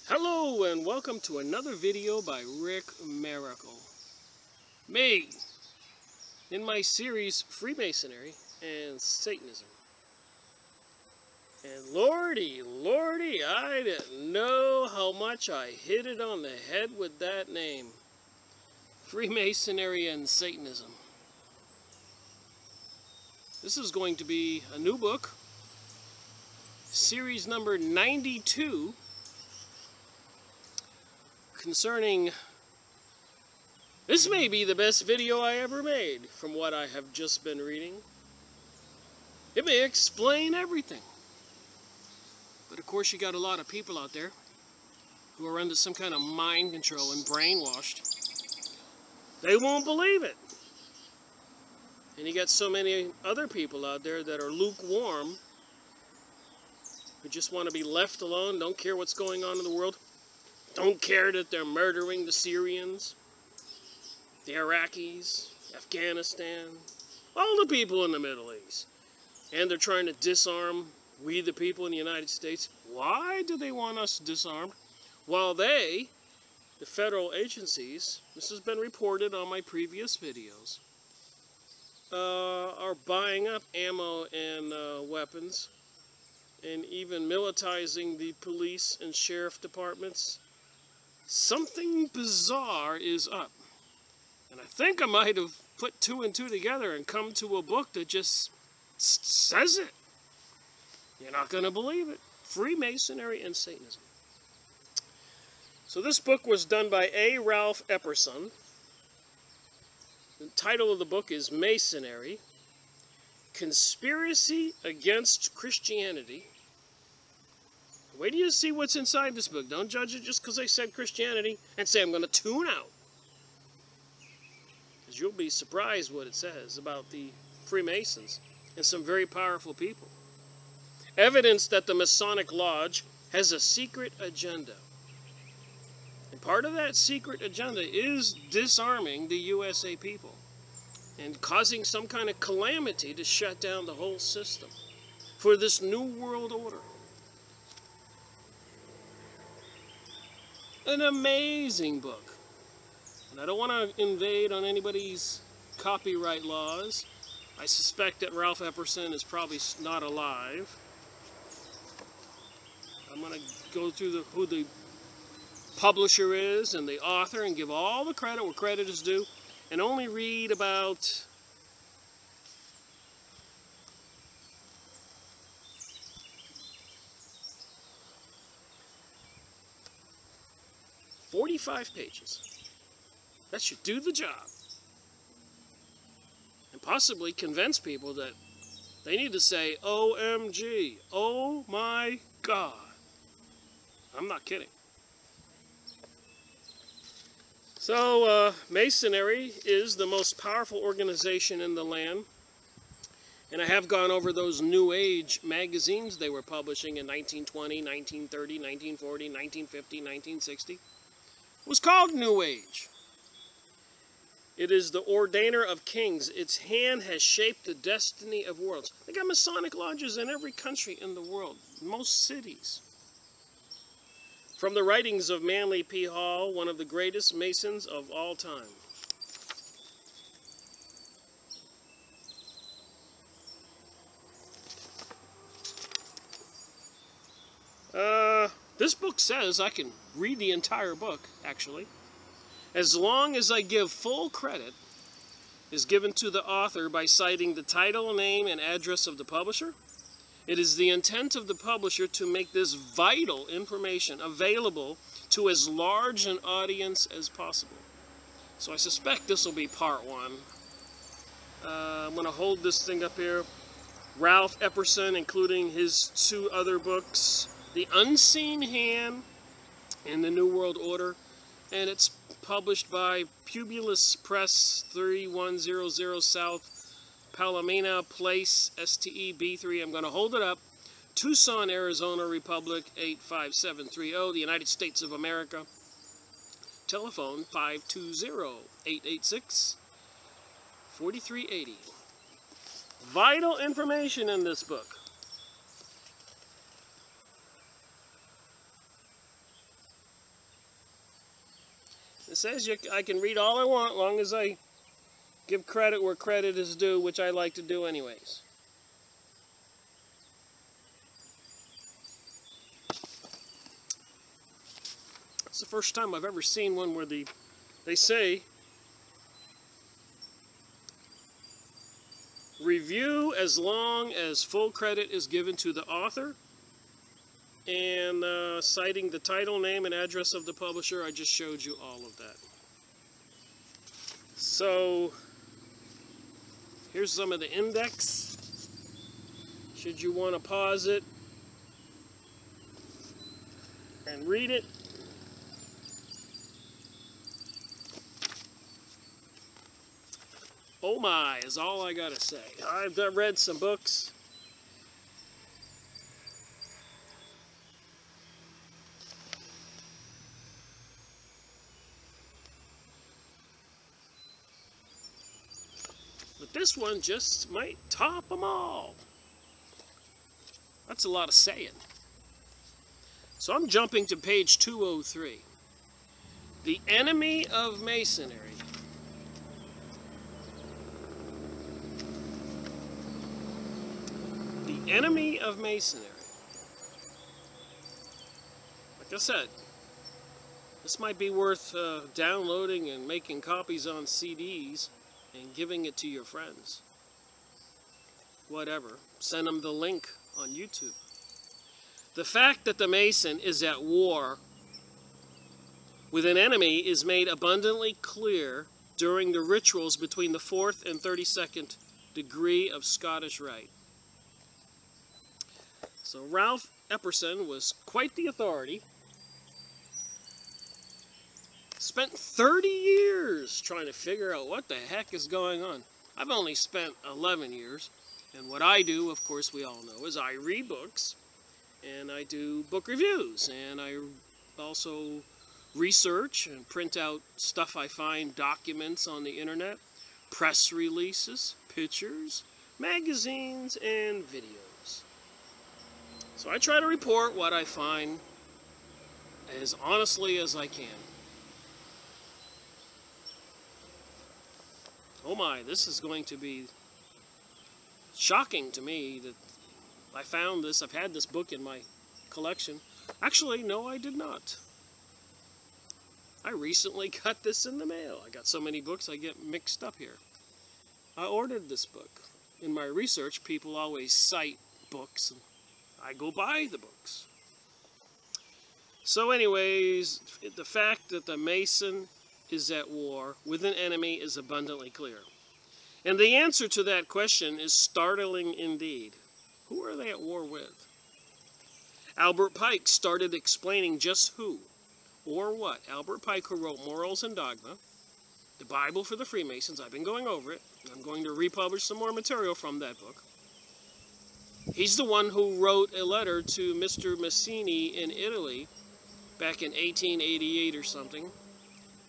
Hello and welcome to another video by Rick Miracle. Me, in my series Freemasonry and Satanism. And lordy, I didn't know how much I hit it on the head with that name. Freemasonry and Satanism. This is going to be a new book, series number 92, concerning, this may be the best video I ever made from what I have just been reading. It may explain everything. But of course you got a lot of people out there who are under some kind of mind control and brainwashed. They won't believe it. And you got so many other people out there that are lukewarm, who just want to be left alone, don't care what's going on in the world. Don't care that they're murdering the Syrians, the Iraqis, Afghanistan, all the people in the Middle East. And they're trying to disarm we the people in the United States. Why do they want us disarmed? While they, the federal agencies, this has been reported on my previous videos, are buying up ammo and weapons, and even militarizing the police and sheriff departments. Something bizarre is up. And I think I might have put two and two together and come to a book that just says it. You're not going to believe it. Freemasonry and Satanism. So this book was done by A. Ralph Epperson. The title of the book is Masonry, Conspiracy Against Christianity. Wait till you see what's inside this book. Don't judge it just because I said Christianity and say I'm going to tune out. Because you'll be surprised what it says about the Freemasons and some very powerful people. Evidence that the Masonic Lodge has a secret agenda. And part of that secret agenda is disarming the USA people and causing some kind of calamity to shut down the whole system for this new world order. An amazing book. And I don't want to invade on anybody's copyright laws. I suspect that Ralph Epperson is probably not alive. I'm going to go through who the publisher is and the author and give all the credit where credit is due, and only read about 45 pages. That should do the job. And possibly convince people that they need to say, OMG, oh my God. I'm not kidding. So, Masonry is the most powerful organization in the land. And I have gone over those New Age magazines they were publishing in 1920, 1930, 1940, 1950, 1960. It was called New Age. It is the ordainer of kings. Its hand has shaped the destiny of worlds. They got Masonic lodges in every country in the world, most cities. From the writings of Manly P. Hall, one of the greatest Masons of all time. This book says I can read the entire book, actually, as long as I give full credit is given to the author by citing the title, name, and address of the publisher. It is the intent of the publisher to make this vital information available to as large an audience as possible. So I suspect this will be part one. I'm going to hold this thing up here. Ralph Epperson, including his two other books, The Unseen Hand and The New World Order. And it's published by Publius Press, 3100 South Palomino Place, STE-B3. I'm going to hold it up. Tucson, Arizona, Republic 85730, the United States of America. Telephone 520-886-4380. Vital information in this book. It says I can read all I want, long as I give credit where credit is due, which I like to do anyways. It's the first time I've ever seen one where they say, review as long as full credit is given to the author, and citing the title, name, and address of the publisher. I just showed you all of that. So here's some of the index, should you want to pause it and read it. Oh my, is all I gotta say. I've read some books. But this one just might top them all. That's a lot of saying. So I'm jumping to page 203. The enemy of Masonry. The enemy of Masonry. Like I said, this might be worth downloading and making copies on CDs and giving it to your friends. Whatever. Send them the link on YouTube. The fact that the Mason is at war with an enemy is made abundantly clear during the rituals between the 4th and 32nd degree of Scottish Rite. So Ralph Epperson was quite the authority. Spent 30 years trying to figure out what the heck is going on. I've only spent 11 years. And what I do, of course, we all know, is I read books. And I do book reviews. And I also research and print out stuff I find, documents on the internet, press releases, pictures, magazines, and videos. So I try to report what I find as honestly as I can. Oh my, this is going to be shocking to me that I found this. I've had this book in my collection. Actually, no, I did not. I recently got this in the mail. I got so many books, I get mixed up here. I ordered this book. In my research, people always cite books, and I go buy the books. So anyways, the fact that the Mason is at war with an enemy is abundantly clear. And the answer to that question is startling indeed. Who are they at war with? Albert Pike started explaining just who or what. Albert Pike, who wrote Morals and Dogma, the Bible for the Freemasons. I've been going over it. I'm going to republish some more material from that book. He's the one who wrote a letter to Mr. Mazzini in Italy back in 1888 or something,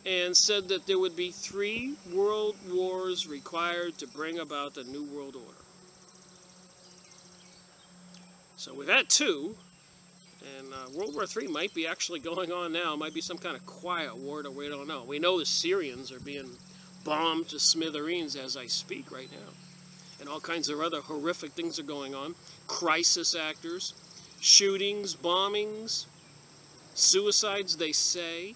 and said that there would be 3 world wars required to bring about the New World Order. So we've had 2, and World War III might be actually going on now. It might be some kind of quiet war that we don't know. We know the Syrians are being bombed to smithereens as I speak right now. And all kinds of other horrific things are going on. Crisis actors, shootings, bombings, suicides, they say.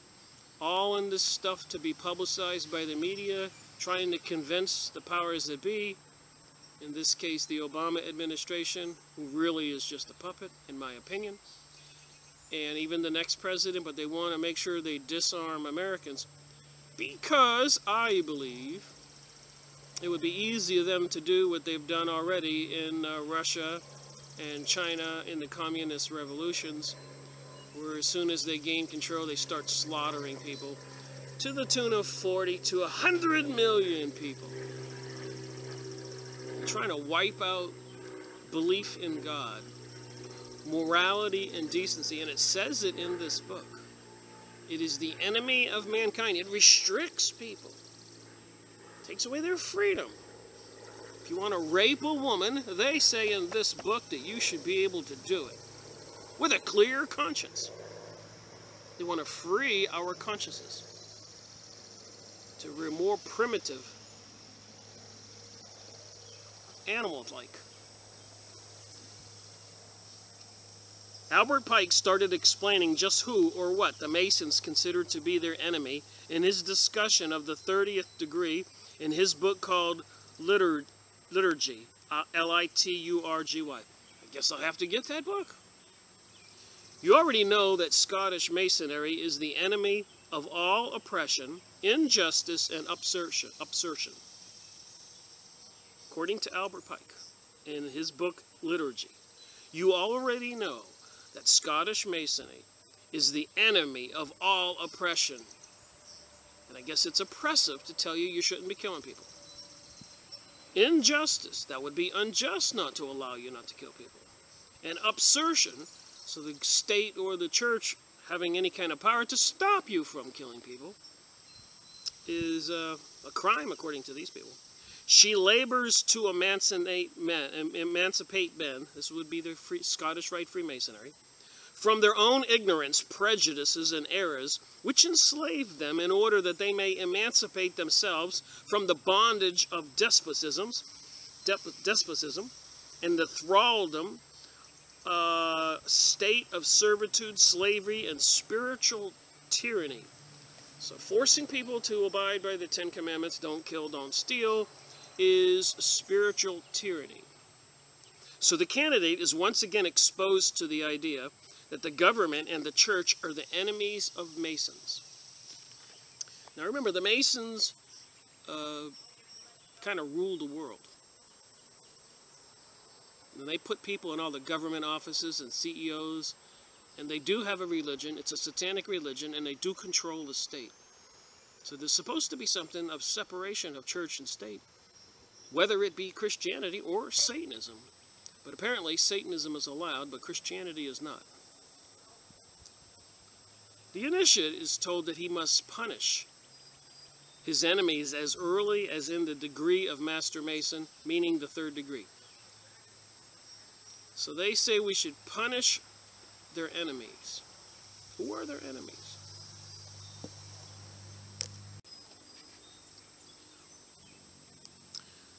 All in this stuff to be publicized by the media, trying to convince the powers that be, in this case the Obama administration, who really is just a puppet, in my opinion, and even the next president, but they want to make sure they disarm Americans, because I believe it would be easy for them to do what they've done already in Russia and China in the communist revolutions, where as soon as they gain control, they start slaughtering people to the tune of 40 to 100 million people. They're trying to wipe out belief in God, morality and decency, and it says it in this book. It is the enemy of mankind. It restricts people. It takes away their freedom. If you want to rape a woman, they say in this book that you should be able to do it with a clear conscience. They want to free our consciences. to more primitive, animal-like. Albert Pike started explaining just who or what the Masons considered to be their enemy in his discussion of the 30th degree in his book called Liturgy, L-I-T-U-R-G-Y. I guess I'll have to get that book. You already know that Scottish Masonry is the enemy of all oppression, injustice, and upsurtion. According to Albert Pike in his book Liturgy, you already know that Scottish Masonry is the enemy of all oppression. And I guess it's oppressive to tell you you shouldn't be killing people. Injustice, that would be unjust not to allow you not to kill people. And upsurtion, so the state or the church having any kind of power to stop you from killing people, is a crime according to these people. She labors to emancipate men, this would be the Scottish Rite Freemasonry, from their own ignorance, prejudices, and errors, which enslave them in order that they may emancipate themselves from the bondage of despotism and the thraldom, state of servitude, slavery, and spiritual tyranny. So forcing people to abide by the 10 Commandments, don't kill, don't steal, is spiritual tyranny. So the candidate is once again exposed to the idea that the government and the church are the enemies of Masons. Now remember, the Masons kind of rule the world. And they put people in all the government offices and CEOs, and they do have a religion. It's a satanic religion, and they do control the state. So there's supposed to be something of separation of church and state, whether it be Christianity or Satanism. But apparently Satanism is allowed, but Christianity is not. The initiate is told that he must punish his enemies as early as in the degree of Master Mason, meaning the 3rd degree. So they say we should punish their enemies. Who are their enemies?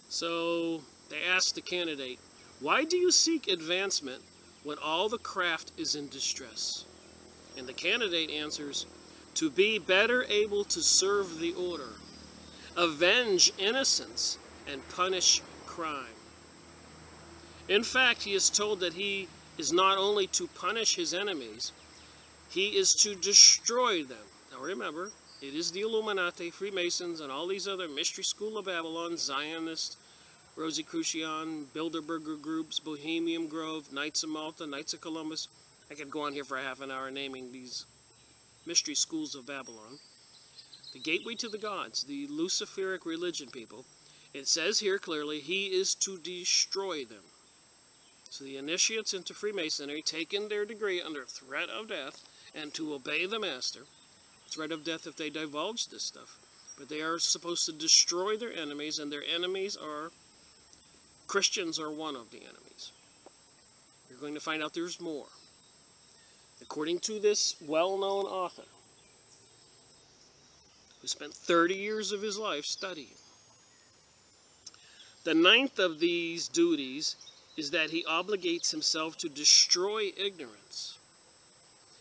So they asked the candidate, why do you seek advancement when all the craft is in distress? And the candidate answers, to be better able to serve the order, avenge innocence, and punish crime. In fact, he is told that he is not only to punish his enemies, he is to destroy them. Now remember, it is the Illuminati, Freemasons, and all these other Mystery School of Babylon, Zionists, Rosicrucian, Bilderberger groups, Bohemian Grove, Knights of Malta, Knights of Columbus. I could go on here for a half an hour naming these mystery schools of Babylon. The gateway to the gods, the Luciferic religion people. It says here clearly, he is to destroy them. So the initiates into Freemasonry taken their degree under threat of death and to obey the master. Threat of death if they divulge this stuff. But they are supposed to destroy their enemies, and their enemies are, Christians are one of the enemies. You're going to find out there's more. According to this well-known author, who spent 30 years of his life studying, the 9th of these duties is that he obligates himself to destroy ignorance.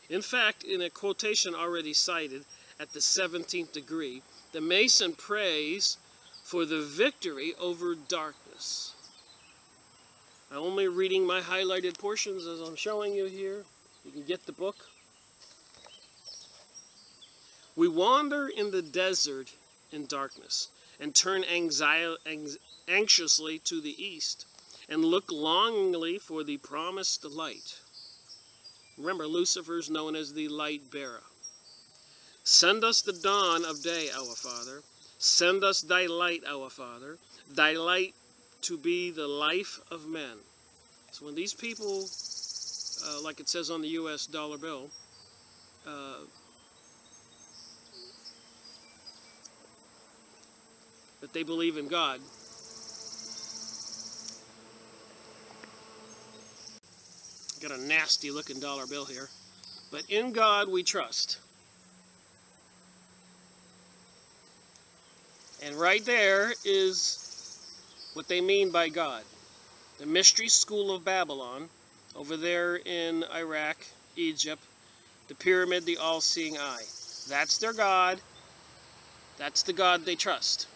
In fact, in a quotation already cited at the 17th degree, the Mason prays for the victory over darkness. I'm only reading my highlighted portions as I'm showing you here. You can get the book. We wander in the desert in darkness and turn anxiously to the east and look longingly for the promised light. Remember, Lucifer is known as the light bearer. Send us the dawn of day, our Father. Send us thy light, our Father. Thy light to be the life of men. So when these people, like it says on the U.S. dollar bill, that they believe in God, got a nasty looking dollar bill here, but in God we trust. And right there is what they mean by God. The mystery school of Babylon, over there in Iraq, Egypt, the pyramid, the all-seeing eye. That's their God. That's the God they trust.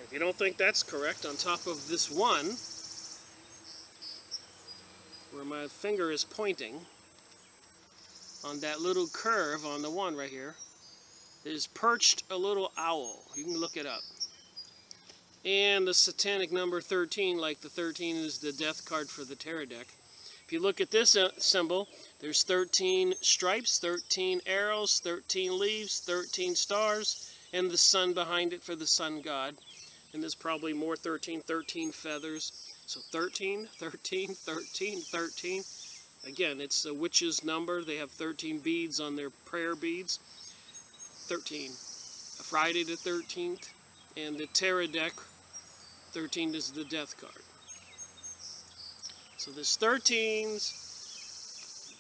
If you don't think that's correct, on top of this one, where my finger is pointing, on that little curve on the one right here, is perched a little owl. You can look it up. And the satanic number 13, like the 13 is the death card for the tarot deck. If you look at this symbol, there's 13 stripes, 13 arrows, 13 leaves, 13 stars, and the sun behind it for the sun god. And there's probably more 13 feathers. So 13, 13, 13, 13. Again, it's a witch's number. They have 13 beads on their prayer beads. 13. Friday the 13th. And the tarot deck, 13 is the death card. So there's 13s.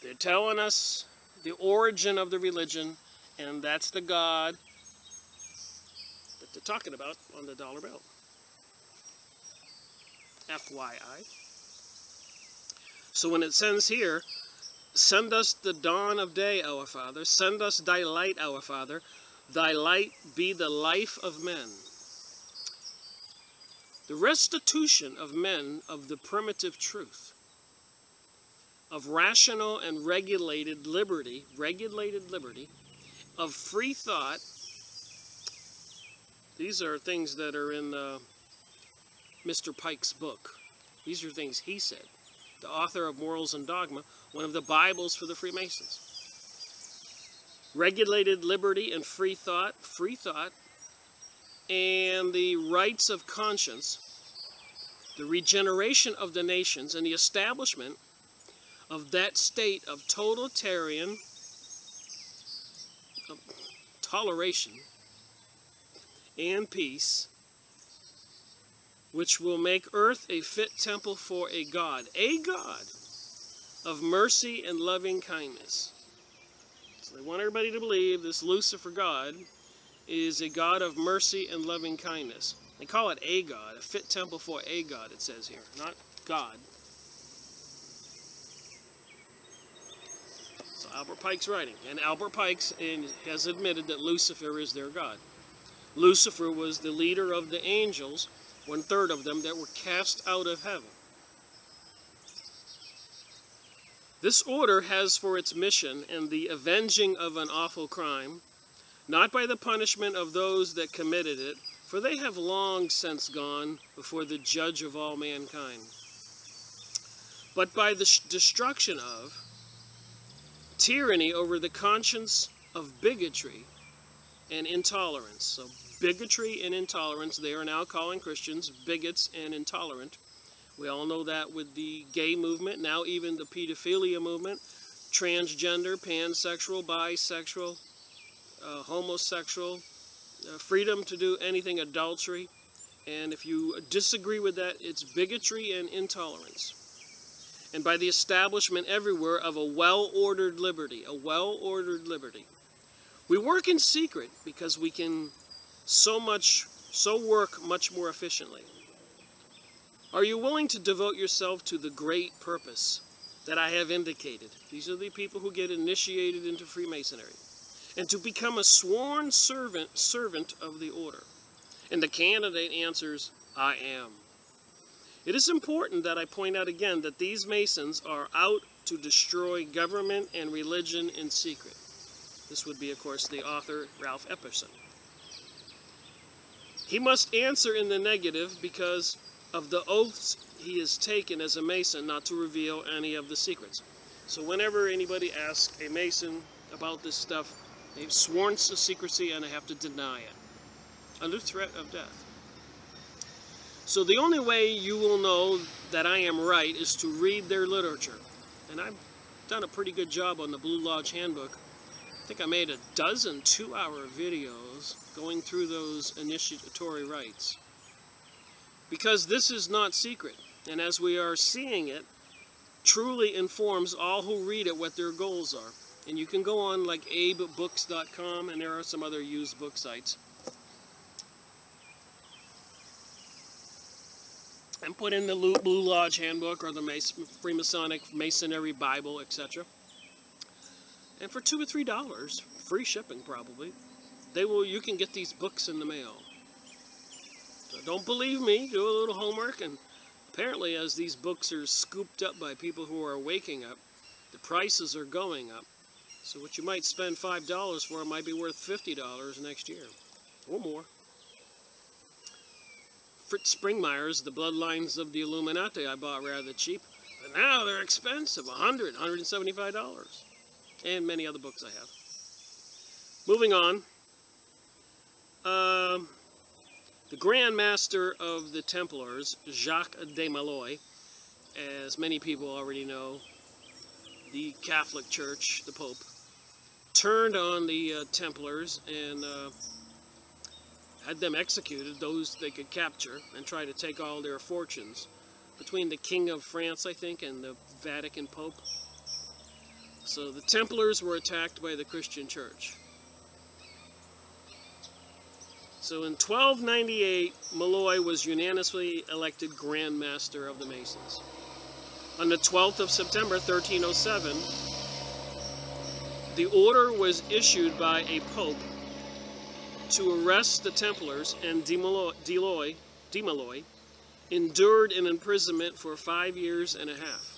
They're telling us the origin of the religion, and that's the God that they're talking about on the dollar bill. FYI. So when it says here, send us the dawn of day, our Father. Send us thy light, our Father. Thy light be the life of men. The restitution of men of the primitive truth, of rational and regulated liberty, of free thought. These are things that are in Mr. Pike's book. These are things he said. The author of Morals and Dogma, one of the Bibles for the Freemasons. Regulated liberty and free thought, and the rights of conscience, the regeneration of the nations, and the establishment of that state of totalitarian toleration and peace, which will make earth a fit temple for a God of mercy and loving kindness. So they want everybody to believe this Lucifer God is a God of mercy and loving kindness. They call it a God, a fit temple for a God, it says here, not God. So Albert Pike's writing, and Albert Pike has admitted that Lucifer is their God. Lucifer was the leader of the angels, 1/3 of them that were cast out of heaven. This order has for its mission and the avenging of an awful crime, not by the punishment of those that committed it, for they have long since gone before the judge of all mankind, but by the destruction of tyranny over the conscience of bigotry and intolerance. So bigotry and intolerance, they are now calling Christians bigots and intolerant. We all know that with the gay movement, now even the pedophilia movement, transgender, pansexual, bisexual, homosexual, freedom to do anything, adultery. And if you disagree with that, it's bigotry and intolerance. And by the establishment everywhere of a well-ordered liberty, We work in secret because we can work much more efficiently. Are you willing to devote yourself to the great purpose that I have indicated? These are the people who get initiated into Freemasonry. And to become a sworn servant of the order. And the candidate answers, I am. It is important that I point out again that these Masons are out to destroy government and religion in secret. This would be, of course, the author, Ralph Epperson. He must answer in the negative because of the oaths he has taken as a Mason not to reveal any of the secrets. So whenever anybody asks a Mason about this stuff, they've sworn to secrecy and they have to deny it, under threat of death. So the only way you will know that I am right is to read their literature. And I've done a pretty good job on the Blue Lodge Handbook. I think I made a dozen 2-hour videos going through those initiatory rites. Because this is not secret, and as we are seeing it, truly informs all who read it what their goals are. And you can go on like abebooks.com, and there are some other used book sites. And put in the Blue Lodge Handbook or the Freemasonic Masonry Bible, etc. And for $2 or $3, free shipping probably, you can get these books in the mail. So don't believe me, do a little homework, and apparently as these books are scooped up by people who are waking up, the prices are going up. So what you might spend $5 for might be worth $50 next year, or more. Fritz Springmeier's The Bloodlines of the Illuminati I bought rather cheap, but now they're expensive, $100, $175, and many other books I have. Moving on, the Grand Master of the Templars, Jacques de Molay, as many people already know, the Catholic Church, the Pope, turned on the Templars and had them executed, those they could capture, and try to take all their fortunes, between the King of France, I think, and the Vatican Pope. So the Templars were attacked by the Christian Church. So in 1298, Molay was unanimously elected Grand Master of the Masons. On the 12th of September, 1307, the order was issued by a pope to arrest the Templars, and de Molay endured an imprisonment for 5 years and a half.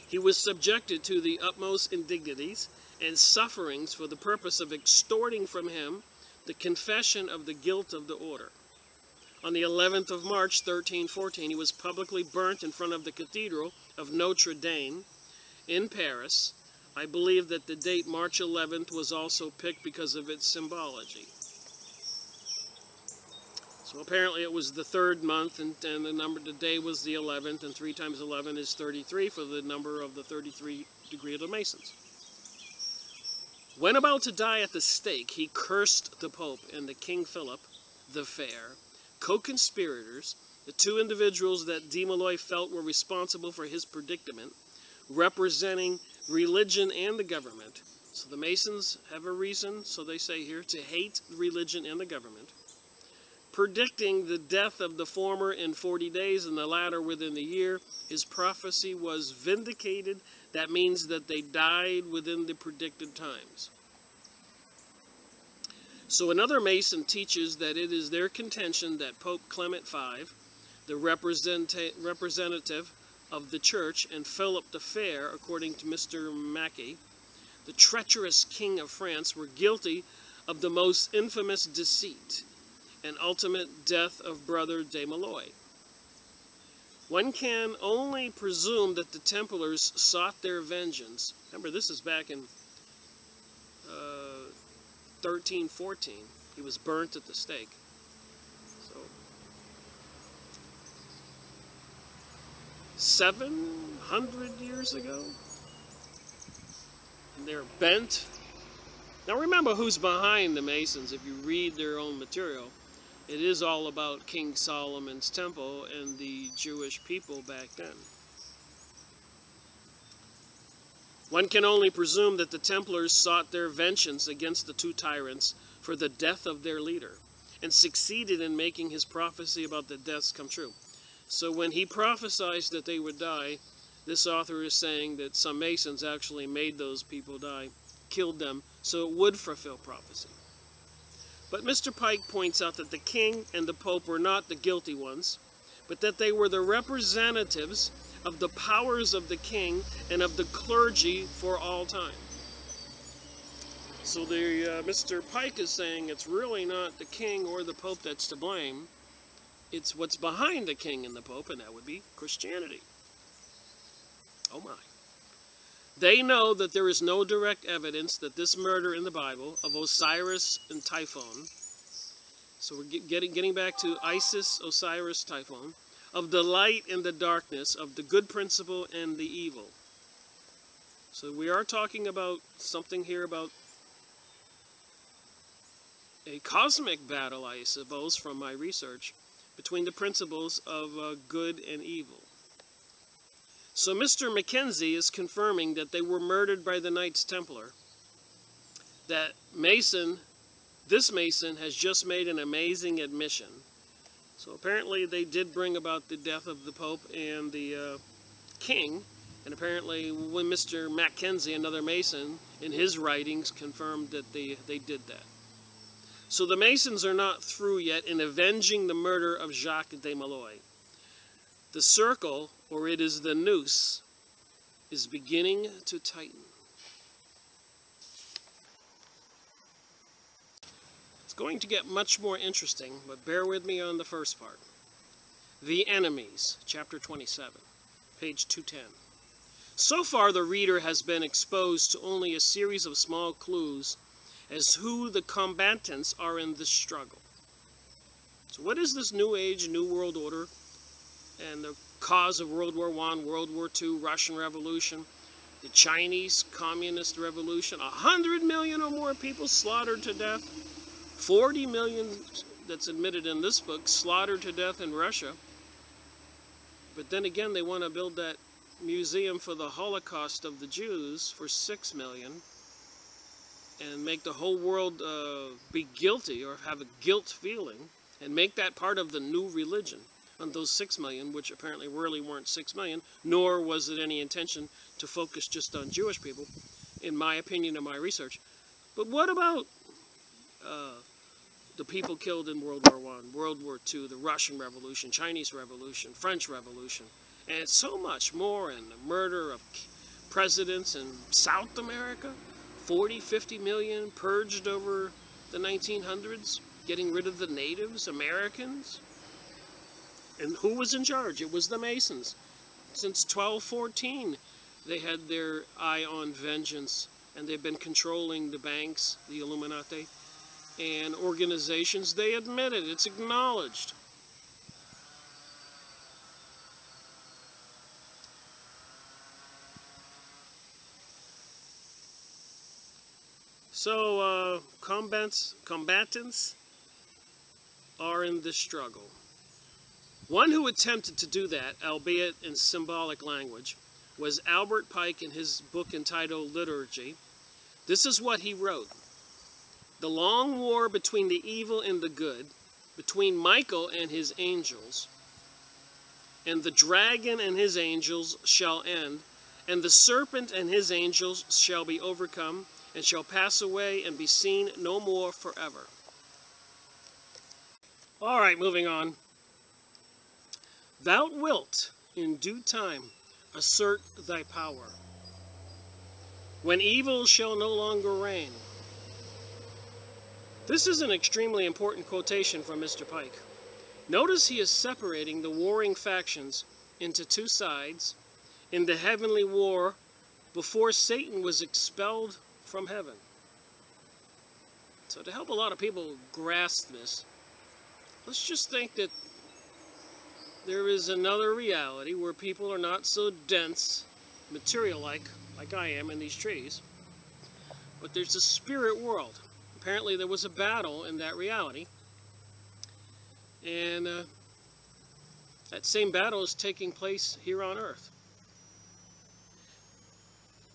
He was subjected to the utmost indignities and sufferings for the purpose of extorting from him the confession of the guilt of the order. On the 11th of March, 1314, he was publicly burnt in front of the Cathedral of Notre Dame in Paris. I believe that the date March 11th was also picked because of its symbology. So apparently it was the third month, and the day was the 11th, and 3 times 11 is 33 for the number of the 33 degree of the Masons. When about to die at the stake, he cursed the Pope and the King Philip the Fair, co-conspirators, the 2 individuals that de Molay felt were responsible for his predicament, representing religion and the government. So the Masons have a reason, so they say here, to hate religion and the government, predicting the death of the former in 40 days and the latter within the year. His prophecy was vindicated. That means that they died within the predicted times. So another Mason teaches that it is their contention that Pope Clement V, the representative of the Church, and Philip the Fair, according to Mr. Mackey, the treacherous King of France, were guilty of the most infamous deceit and ultimate death of Brother de Molay. One can only presume that the Templars sought their vengeance. Remember, this is back in 1314. He was burnt at the stake. So 700 years ago. And they're bent. Now remember who's behind the Masons. If you read their own material, it is all about King Solomon's temple and the Jewish people back then. One can only presume that the Templars sought their vengeance against the 2 tyrants for the death of their leader, and succeeded in making his prophecy about the deaths come true. So when he prophesied that they would die, this author is saying that some Masons actually made those people die, killed them, so it would fulfill prophecy. But Mr. Pike points out that the king and the Pope were not the guilty ones, but that they were the representatives of the powers of the king and of the clergy for all time. So Mr. Pike is saying it's really not the king or the Pope that's to blame. It's what's behind the king and the Pope, and that would be Christianity. Oh my. They know that there is no direct evidence that this murder in the Bible of Osiris and Typhon, so we're getting back to Isis, Osiris, Typhon, of the light and the darkness, of the good principle and the evil. So we are talking about something here about a cosmic battle, I suppose, from my research, between the principles of good and evil. So Mr. Mackenzie is confirming that they were murdered by the Knights Templar, that this Mason has just made an amazing admission. So apparently they did bring about the death of the Pope and the King, and apparently when Mr. Mackenzie, another Mason, in his writings confirmed that they did that. So the Masons are not through yet in avenging the murder of Jacques de Molay. The circle, or it is the noose, is beginning to tighten. It's going to get much more interesting, but bear with me on the first part. The Enemies, chapter 27, page 210. So far, the reader has been exposed to only a series of small clues as who the combatants are in this struggle. So what is this New Age, New World Order, and the cause of World War I, World War II, Russian Revolution, the Chinese Communist Revolution, 100 million or more people slaughtered to death, 40 million, that's admitted in this book, slaughtered to death in Russia. But then again, they want to build that museum for the Holocaust of the Jews for 6 million and make the whole world be guilty or have a guilt feeling and make that part of the new religion on those 6 million, which apparently really weren't 6 million, nor was it any intention to focus just on Jewish people, in my opinion and my research. But what about the people killed in World War I, World War II, the Russian Revolution, Chinese Revolution, French Revolution, and so much more, and the murder of presidents in South America, 40, 50 million purged over the 1900s, getting rid of the natives, Americans. And who was in charge? It was the Masons. Since 1214, they had their eye on vengeance, and they've been controlling the banks, the Illuminati, and organizations. They admit it. It's acknowledged. So, combatants are in this struggle. One who attempted to do that, albeit in symbolic language, was Albert Pike in his book entitled Liturgy. This is what he wrote. The long war between the evil and the good, between Michael and his angels, and the dragon and his angels shall end, and the serpent and his angels shall be overcome, and shall pass away and be seen no more forever. All right, moving on. Thou wilt, in due time, assert thy power, when evil shall no longer reign. This is an extremely important quotation from Mr. Pike. Notice he is separating the warring factions into two sides in the heavenly war before Satan was expelled from heaven. So to help a lot of people grasp this, let's just think that there is another reality where people are not so dense, material-like, like I am in these trees, but there's a spirit world. Apparently there was a battle in that reality, and that same battle is taking place here on earth.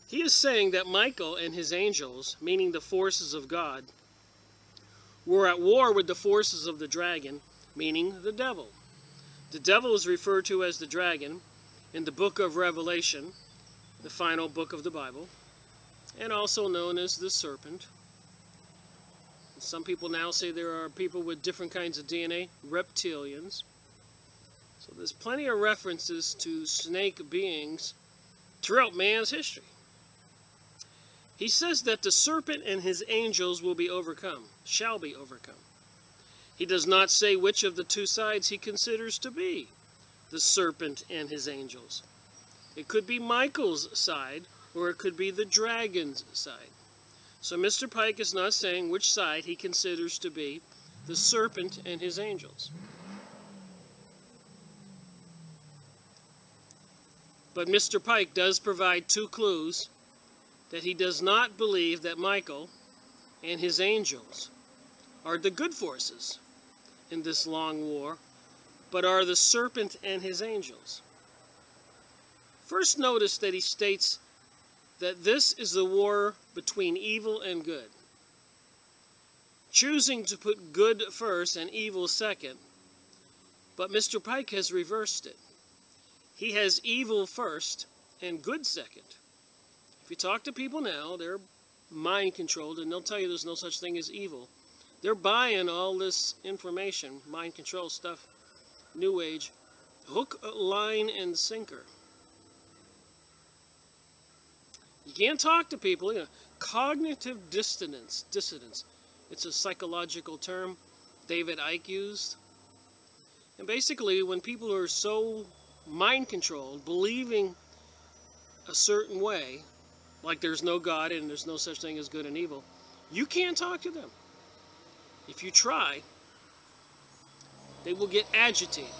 He is saying that Michael and his angels, meaning the forces of God, were at war with the forces of the dragon, meaning the devil. The devil is referred to as the dragon in the book of Revelation, the final book of the Bible, and also known as the serpent. Some people now say there are people with different kinds of DNA, reptilians. So there's plenty of references to snake beings throughout man's history. He says that the serpent and his angels will be overcome, shall be overcome. He does not say which of the two sides he considers to be the serpent and his angels. It could be Michael's side, or it could be the dragon's side. So Mr. Pike is not saying which side he considers to be the serpent and his angels. But Mr. Pike does provide two clues that he does not believe that Michael and his angels are the good forces in this long war, but are the serpent and his angels. First, notice that he states that this is the war between evil and good. Choosing to put good first and evil second, but Mr. Pike has reversed it. He has evil first and good second. If you talk to people now, they're mind controlled, and they'll tell you there's no such thing as evil. They're buying all this information, mind control stuff, New Age, hook, line, and sinker. You can't talk to people, cognitive dissonance. It's a psychological term David Icke used. And basically, when people are so mind-controlled, believing a certain way, like there's no God and there's no such thing as good and evil, you can't talk to them. If you try, they will get agitated.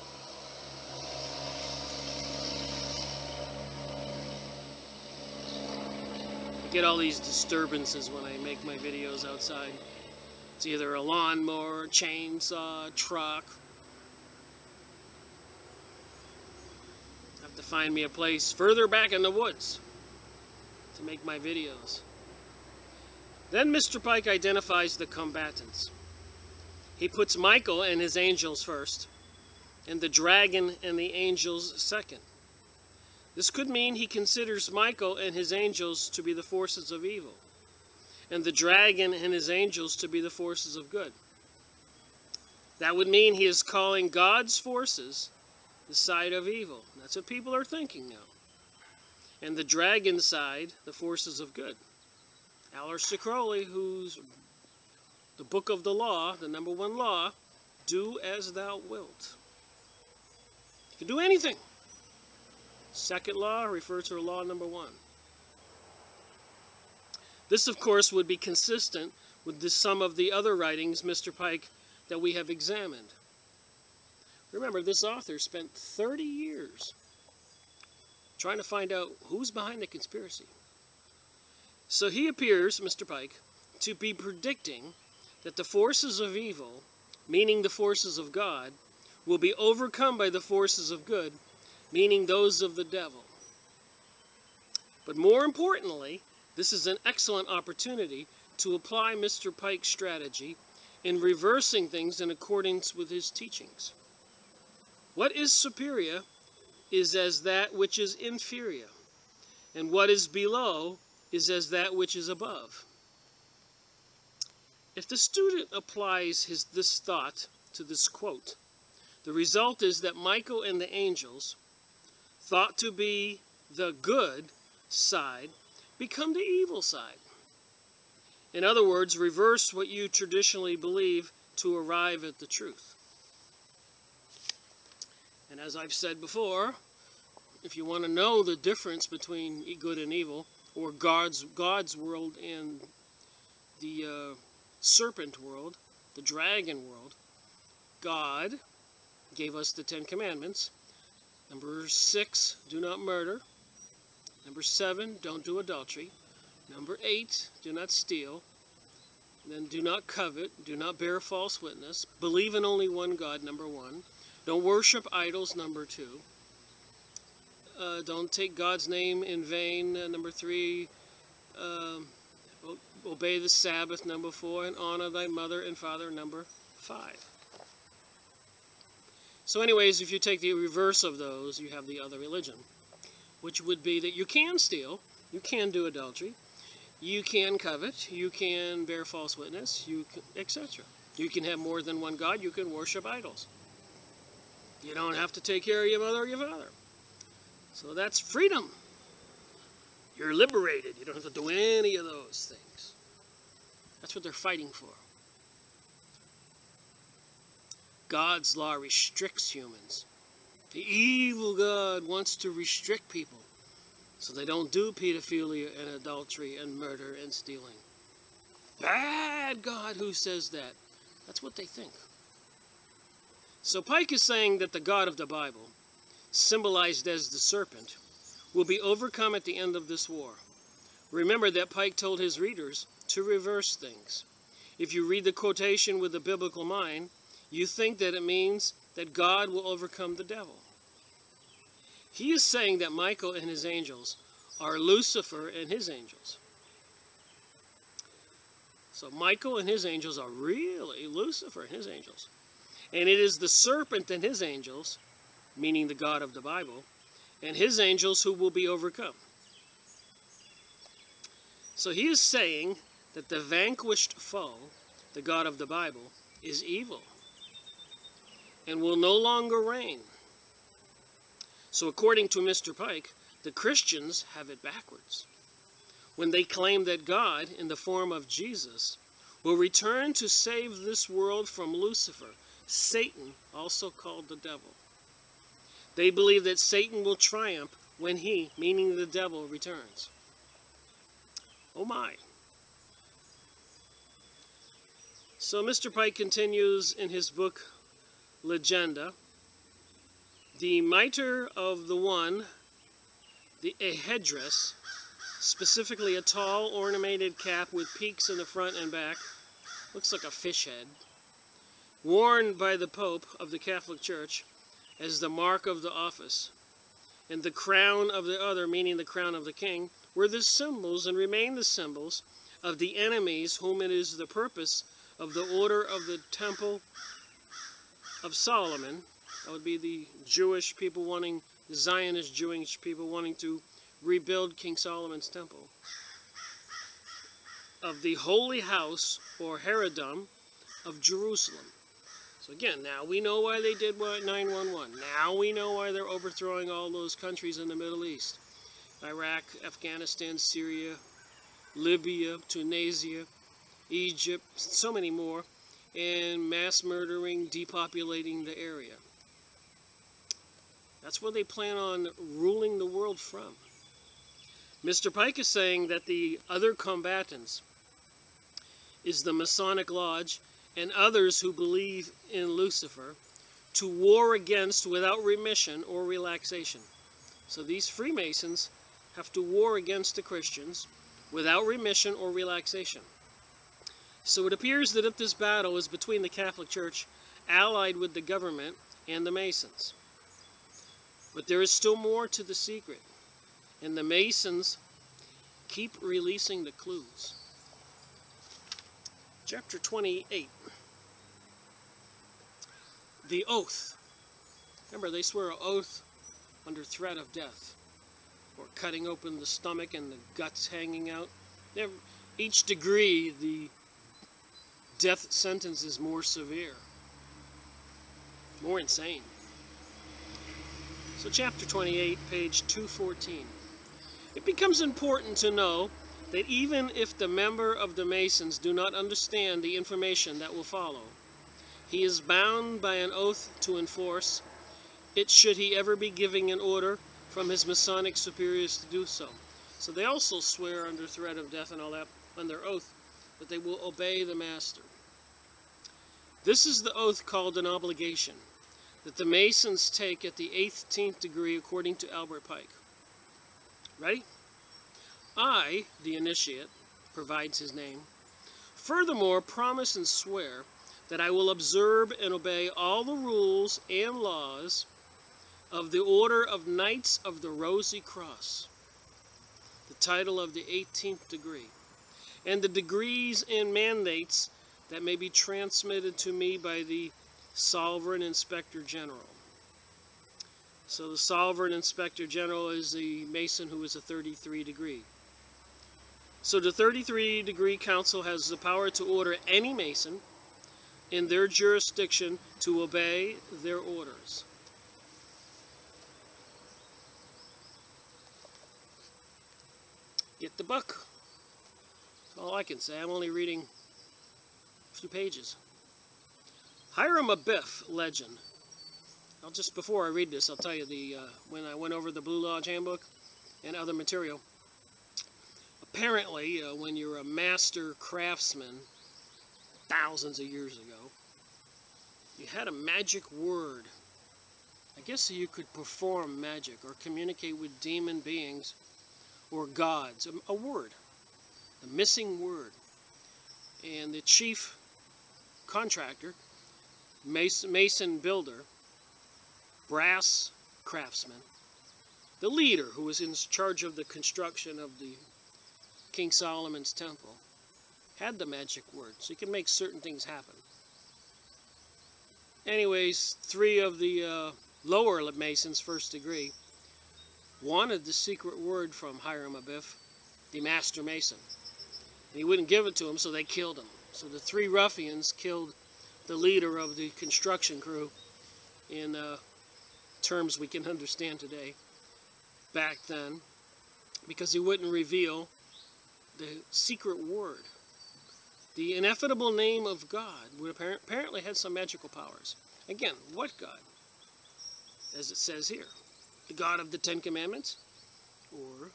I get all these disturbances when I make my videos outside. It's either a lawnmower, chainsaw, truck. I have to find me a place further back in the woods to make my videos. Then Mr. Pike identifies the combatants. He puts Michael and his angels first, and the dragon and the angels second. This could mean he considers Michael and his angels to be the forces of evil, and the dragon and his angels to be the forces of good. That would mean he is calling God's forces the side of evil. That's what people are thinking now. And the dragon side, the forces of good. Aleister Crowley, who's the book of the law, the number one law, do as thou wilt. You can do anything. Second law refers to law number one. This, of course, would be consistent with some of the other writings, Mr. Pike, that we have examined. Remember, this author spent 30 years trying to find out who's behind the conspiracy. So he appears, Mr. Pike, to be predicting that the forces of evil, meaning the forces of God, will be overcome by the forces of good, meaning those of the devil. But more importantly, this is an excellent opportunity to apply Mr. Pike's strategy in reversing things in accordance with his teachings. What is superior is as that which is inferior, and what is below is as that which is above. If the student applies this thought to this quote, the result is that Michael and the angels, thought to be the good side, become the evil side. In other words, reverse what you traditionally believe to arrive at the truth. And as I've said before, if you want to know the difference between good and evil, or God's world and the serpent world, the dragon world, God gave us the 10 Commandments. Number 6, do not murder. Number 7, don't do adultery. Number 8, do not steal. Then do not covet, do not bear false witness. Believe in only one God, number 1. Don't worship idols, number 2. Don't take God's name in vain, number 3. Obey the Sabbath, number 4. And honor thy mother and father, number 5. So anyways, if you take the reverse of those, you have the other religion, which would be that you can steal, you can do adultery, you can covet, you can bear false witness, etc. You can have more than one God, you can worship idols. You don't have to take care of your mother or your father. So that's freedom. You're liberated. You don't have to do any of those things. That's what they're fighting for. God's law restricts humans. The evil God wants to restrict people so they don't do pedophilia and adultery and murder and stealing. Bad God who says that. That's what they think. So Pike is saying that the God of the Bible, symbolized as the serpent, will be overcome at the end of this war. Remember that Pike told his readers to reverse things. If you read the quotation with the biblical mind, you think that it means that God will overcome the devil. He is saying that Michael and his angels are Lucifer and his angels. So Michael and his angels are really Lucifer and his angels. And it is the serpent and his angels, meaning the God of the Bible, and his angels who will be overcome. So he is saying that the vanquished foe, the God of the Bible, is evil and will no longer reign. So according to Mr. Pike, the Christians have it backwards when they claim that God, in the form of Jesus, will return to save this world from Lucifer, Satan, also called the devil. They believe that Satan will triumph when he, meaning the devil, returns. Oh my. So Mr. Pike continues in his book, Legenda. The mitre of the one, a headdress, specifically a tall ornamented cap with peaks in the front and back, looks like a fish head, worn by the Pope of the Catholic Church as the mark of the office, and the crown of the other, meaning the crown of the king, were the symbols and remain the symbols of the enemies whom it is the purpose of the order of the Temple of Solomon, that would be the Jewish people wanting, the Zionist Jewish people wanting to rebuild King Solomon's temple, of the holy house or Herodom of Jerusalem. So again, now we know why they did 9/11. Now we know why they're overthrowing all those countries in the Middle East. Iraq, Afghanistan, Syria, Libya, Tunisia, Egypt, so many more, and mass murdering, depopulating the area. That's where they plan on ruling the world from. Mr. Pike is saying that the other combatants is the Masonic Lodge and others who believe in Lucifer to war against without remission or relaxation. So these Freemasons have to war against the Christians without remission or relaxation. So it appears that if this battle is between the Catholic Church allied with the government and the Masons. But there is still more to the secret, and the Masons keep releasing the clues. Chapter 28. The oath. Remember, they swear an oath under threat of death, or cutting open the stomach and the guts hanging out. Each degree, the death sentence is more severe, more insane. So chapter 28, page 214. It becomes important to know that even if the member of the Masons do not understand the information that will follow, he is bound by an oath to enforce it should he ever be giving an order from his Masonic superiors to do so. So they also swear under threat of death and all that on their oath that they will obey the master. This is the oath called an obligation that the Masons take at the 18th degree according to Albert Pike. Ready? I, the initiate, provides his name, furthermore promise and swear that I will observe and obey all the rules and laws of the Order of Knights of the Rosy Cross, the title of the 18th degree, and the degrees and mandates that may be transmitted to me by the Sovereign Inspector General. So the Sovereign Inspector General is the Mason who is a 33 degree. So the 33 degree council has the power to order any Mason in their jurisdiction to obey their orders. Get the book. That's all I can say. I'm only reading a few pages. Hiram Abiff legend. Just before I read this, I'll tell you when I went over the Blue Lodge Handbook and other material. Apparently, when you're a master craftsman, thousands of years ago, you had a magic word. I guess so you could perform magic or communicate with demon beings or gods. A word, a missing word. And the chief contractor, mason builder, brass craftsman, the leader who was in charge of the construction of the King Solomon's temple, had the magic word, so he could make certain things happen. Anyways, 3 of the lower Masons, first degree, wanted the secret word from Hiram Abiff, the Master Mason. And he wouldn't give it to him, so they killed him. So the 3 ruffians killed the leader of the construction crew in terms we can understand today, back then, because he wouldn't reveal the secret word. The ineffable name of God would apparently had some magical powers. Again, what God? As it says here, the God of the 10 Commandments, or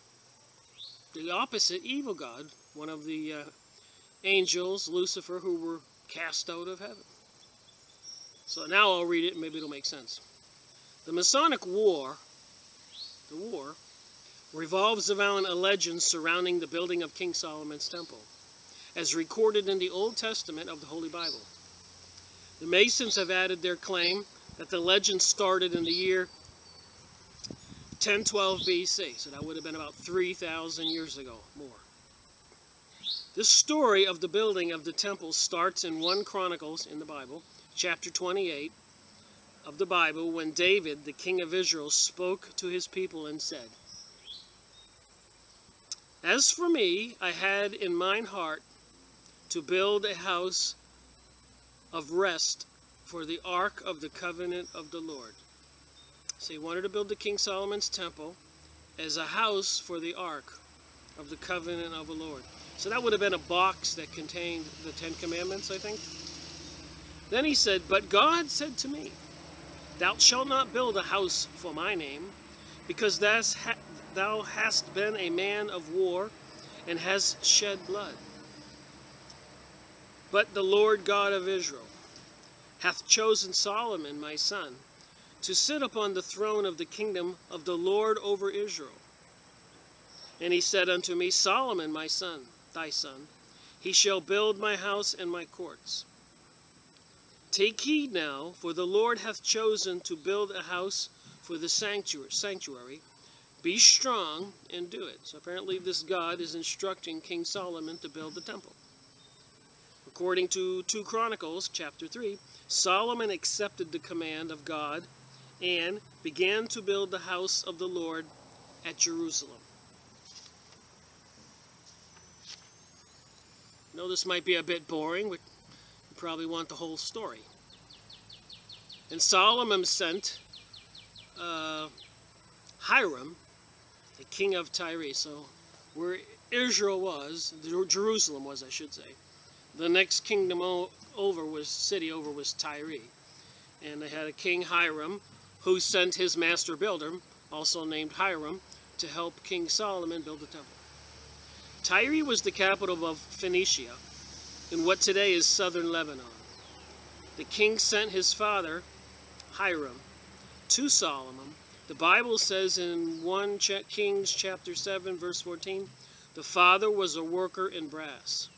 the opposite, evil God, one of the angels, Lucifer, who were cast out of heaven. So now I'll read it and maybe it'll make sense. The Masonic War, revolves around a legend surrounding the building of King Solomon's temple, as recorded in the Old Testament of the Holy Bible. The Masons have added their claim that the legend started in the year 1012 BC, so that would have been about 3,000 years ago, more. This story of the building of the temple starts in 1 Chronicles in the Bible, chapter 28 of the Bible, when David, the king of Israel, spoke to his people and said, "As for me, I had in mine heart to build a house of rest for the ark of the covenant of the Lord." So he wanted to build the King Solomon's temple as a house for the ark of the covenant of the Lord. So that would have been a box that contained the 10 Commandments, I think. Then he said, "But God said to me, Thou shalt not build a house for my name, because thou hast been a man of war and hast shed blood. But the Lord God of Israel hath chosen Solomon my son to sit upon the throne of the kingdom of the Lord over Israel. And he said unto me, Solomon my son, thy son, he shall build my house and my courts. Take heed now, for the Lord hath chosen to build a house for the sanctuary. Be strong and do it." So apparently this God is instructing King Solomon to build the temple. According to 2 Chronicles chapter 3, Solomon accepted the command of God and began to build the house of the Lord at Jerusalem. I know this might be a bit boring, but you probably want the whole story. And Solomon sent Hiram, the king of Tyre, so where Israel was, Jerusalem was, I should say. The next kingdom city over was Tyre. And they had a king Hiram who sent his master builder, also named Hiram, to help King Solomon build the temple. Tyre was the capital of Phoenicia, in what today is southern Lebanon. The king sent his father, Hiram, to Solomon. The Bible says in 1 Kings chapter 7, verse 14, the father was a worker in brass.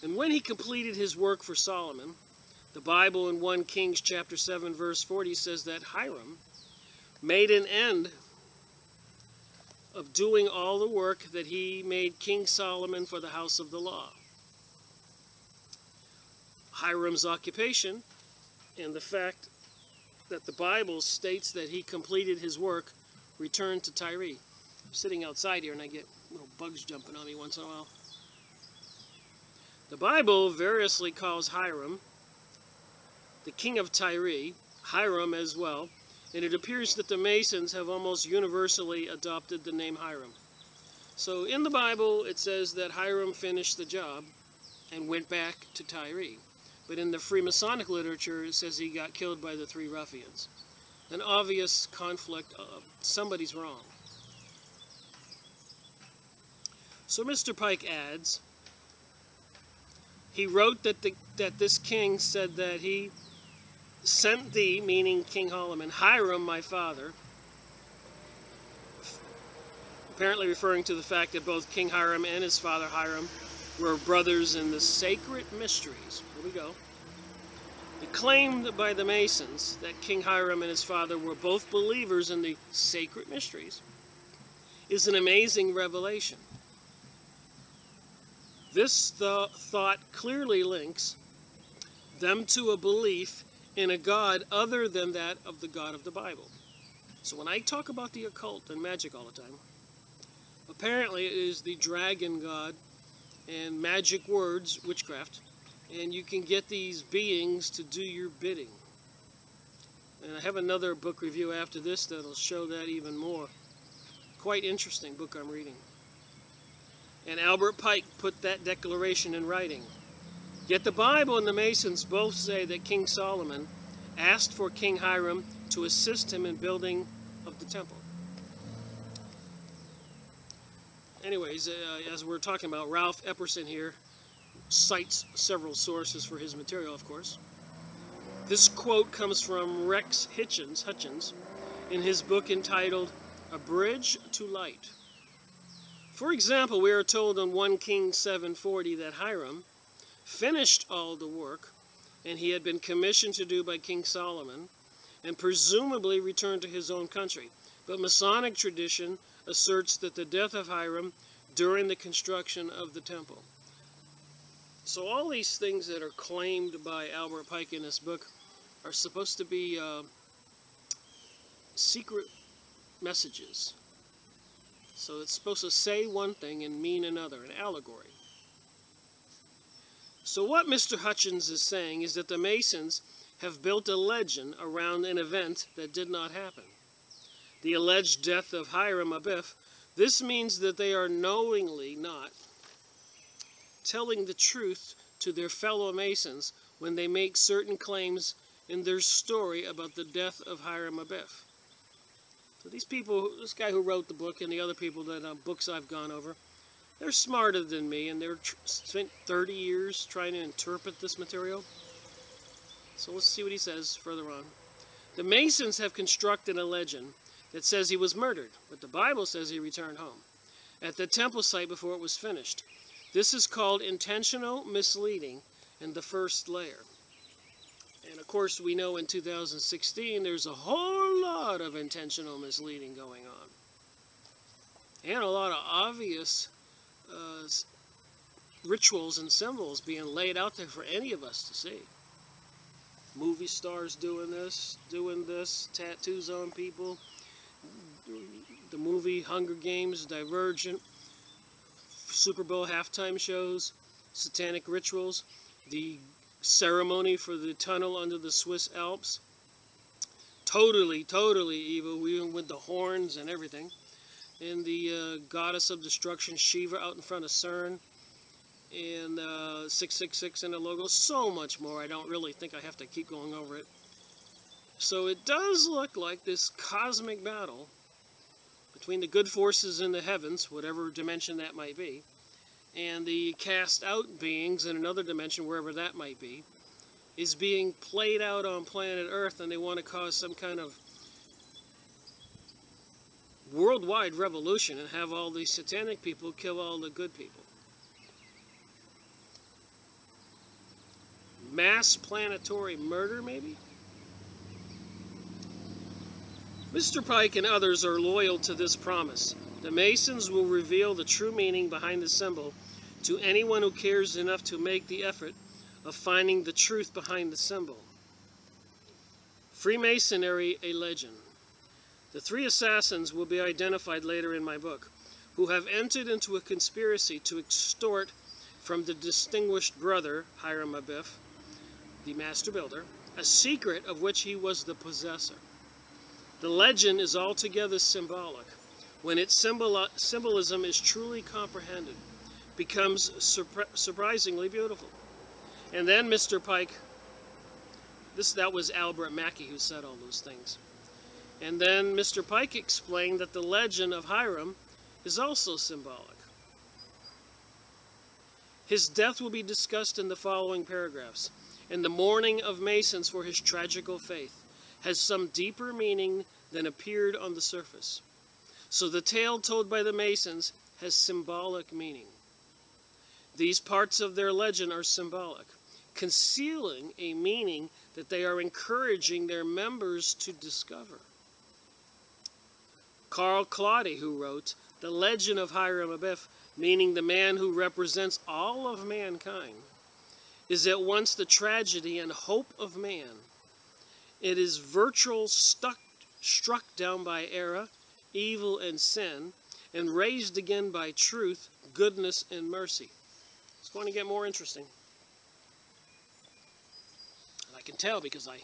And when he completed his work for Solomon, the Bible in 1 Kings chapter 7, verse 40 says that Hiram made an end of doing all the work that he made King Solomon for the house of the law. Hiram's occupation and the fact that the Bible states that he completed his work returned to Tyre. I'm sitting outside here and I get little bugs jumping on me once in a while. The Bible variously calls Hiram the king of Tyre, Hiram as well, and it appears that the Masons have almost universally adopted the name Hiram. So in the Bible it says that Hiram finished the job and went back to Tyre. But in the Freemasonic literature it says he got killed by the 3 ruffians. An obvious conflict of somebody's wrong. So Mr. Pike adds, he wrote that this king said that he sent thee, meaning King Solomon, Hiram my father, apparently referring to the fact that both King Hiram and his father Hiram were brothers in the sacred mysteries. Here we go. It claimed by the Masons that King Hiram and his father were both believers in the sacred mysteries is an amazing revelation. This thought clearly links them to a belief in a God other than that of the God of the Bible. So when I talk about the occult and magic all the time, apparently it is the dragon god and magic words, witchcraft, and you can get these beings to do your bidding. And I have another book review after this that'll show that even more. Quite interesting book I'm reading. And Albert Pike put that declaration in writing. Yet the Bible and the Masons both say that King Solomon asked for King Hiram to assist him in building of the temple. Anyways, as we're talking about, Ralph Epperson here cites several sources for his material, of course. This quote comes from Rex Hutchins in his book entitled A Bridge to Light. For example, we are told in 1 Kings 7:40 that Hiram finished all the work and he had been commissioned to do by King Solomon and presumably returned to his own country. But Masonic tradition asserts that the death of Hiram during the construction of the temple. So all these things that are claimed by Albert Pike in this book are supposed to be secret messages. So it's supposed to say one thing and mean another, an allegory. So what Mr. Hutchins is saying is that the Masons have built a legend around an event that did not happen. The alleged death of Hiram Abiff. This means that they are knowingly not telling the truth to their fellow Masons when they make certain claims in their story about the death of Hiram Abiff. So these people, this guy who wrote the book and the other people that books I've gone over, they're smarter than me, and they're spent 30 years trying to interpret this material. So let's see what he says further on. The Masons have constructed a legend that says he was murdered, but the Bible says he returned home at the temple site before it was finished. This is called intentional misleading in the first layer. And of course, we know in 2016 there's a whole lot of intentional misleading going on. And a lot of obvious rituals and symbols being laid out there for any of us to see. Movie stars doing this, tattoos on people. The movie Hunger Games, Divergent, Super Bowl halftime shows, satanic rituals, the ceremony for the tunnel under the Swiss Alps. Totally evil, even with the horns and everything. And the goddess of destruction, Shiva, out in front of CERN. And 666 in the logo. So much more. I don't really think I have to keep going over it. So it does look like this cosmic battle between the good forces in the heavens, whatever dimension that might be, and the cast out beings in another dimension, wherever that might be, is being played out on planet Earth, and they want to cause some kind of worldwide revolution and have all these satanic people kill all the good people. Mass planetary murder, maybe? Mr. Pike and others are loyal to this promise. The Masons will reveal the true meaning behind the symbol to anyone who cares enough to make the effort of finding the truth behind the symbol. Freemasonry, a legend. The three assassins will be identified later in my book, who have entered into a conspiracy to extort from the distinguished brother, Hiram Abiff, the master builder, a secret of which he was the possessor. The legend is altogether symbolic. When its symbolism is truly comprehended, becomes surprisingly beautiful. And then Mr. Pike, that was Albert Mackey who said all those things. And then Mr. Pike explained that the legend of Hiram is also symbolic. His death will be discussed in the following paragraphs. And the mourning of Masons for his tragical faith has some deeper meaning than appeared on the surface. So the tale told by the Masons has symbolic meaning. These parts of their legend are symbolic, concealing a meaning that they are encouraging their members to discover. Carl Claudy, who wrote, "The legend of Hiram Abiff, meaning the man who represents all of mankind, is at once the tragedy and hope of man. It is virtual struck down by error, evil, and sin, and raised again by truth, goodness, and mercy." It's going to get more interesting. And I can tell because I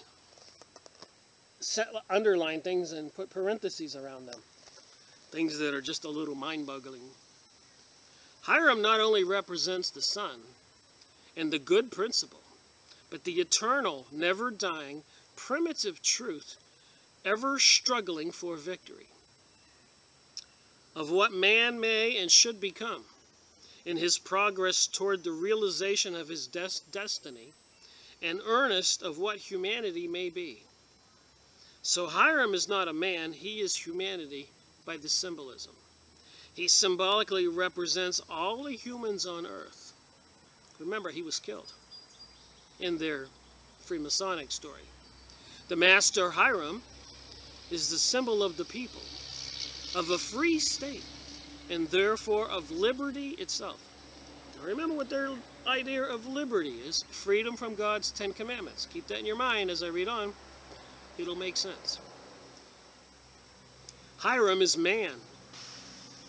underline things and put parentheses around them. Things that are just a little mind-boggling. Hiram not only represents the Son and the good principle, but the eternal, never-dying, primitive truth ever struggling for victory of what man may and should become in his progress toward the realization of his destiny and earnest of what humanity may be. So Hiram is not a man, he is humanity by the symbolism. He symbolically represents all the humans on earth. Remember, he was killed in their Freemasonic story. The Master Hiram is the symbol of the people, of a free state, and therefore of liberty itself. Now remember what their idea of liberty is: freedom from God's 10 Commandments. Keep that in your mind as I read on. It'll make sense. Hiram is man,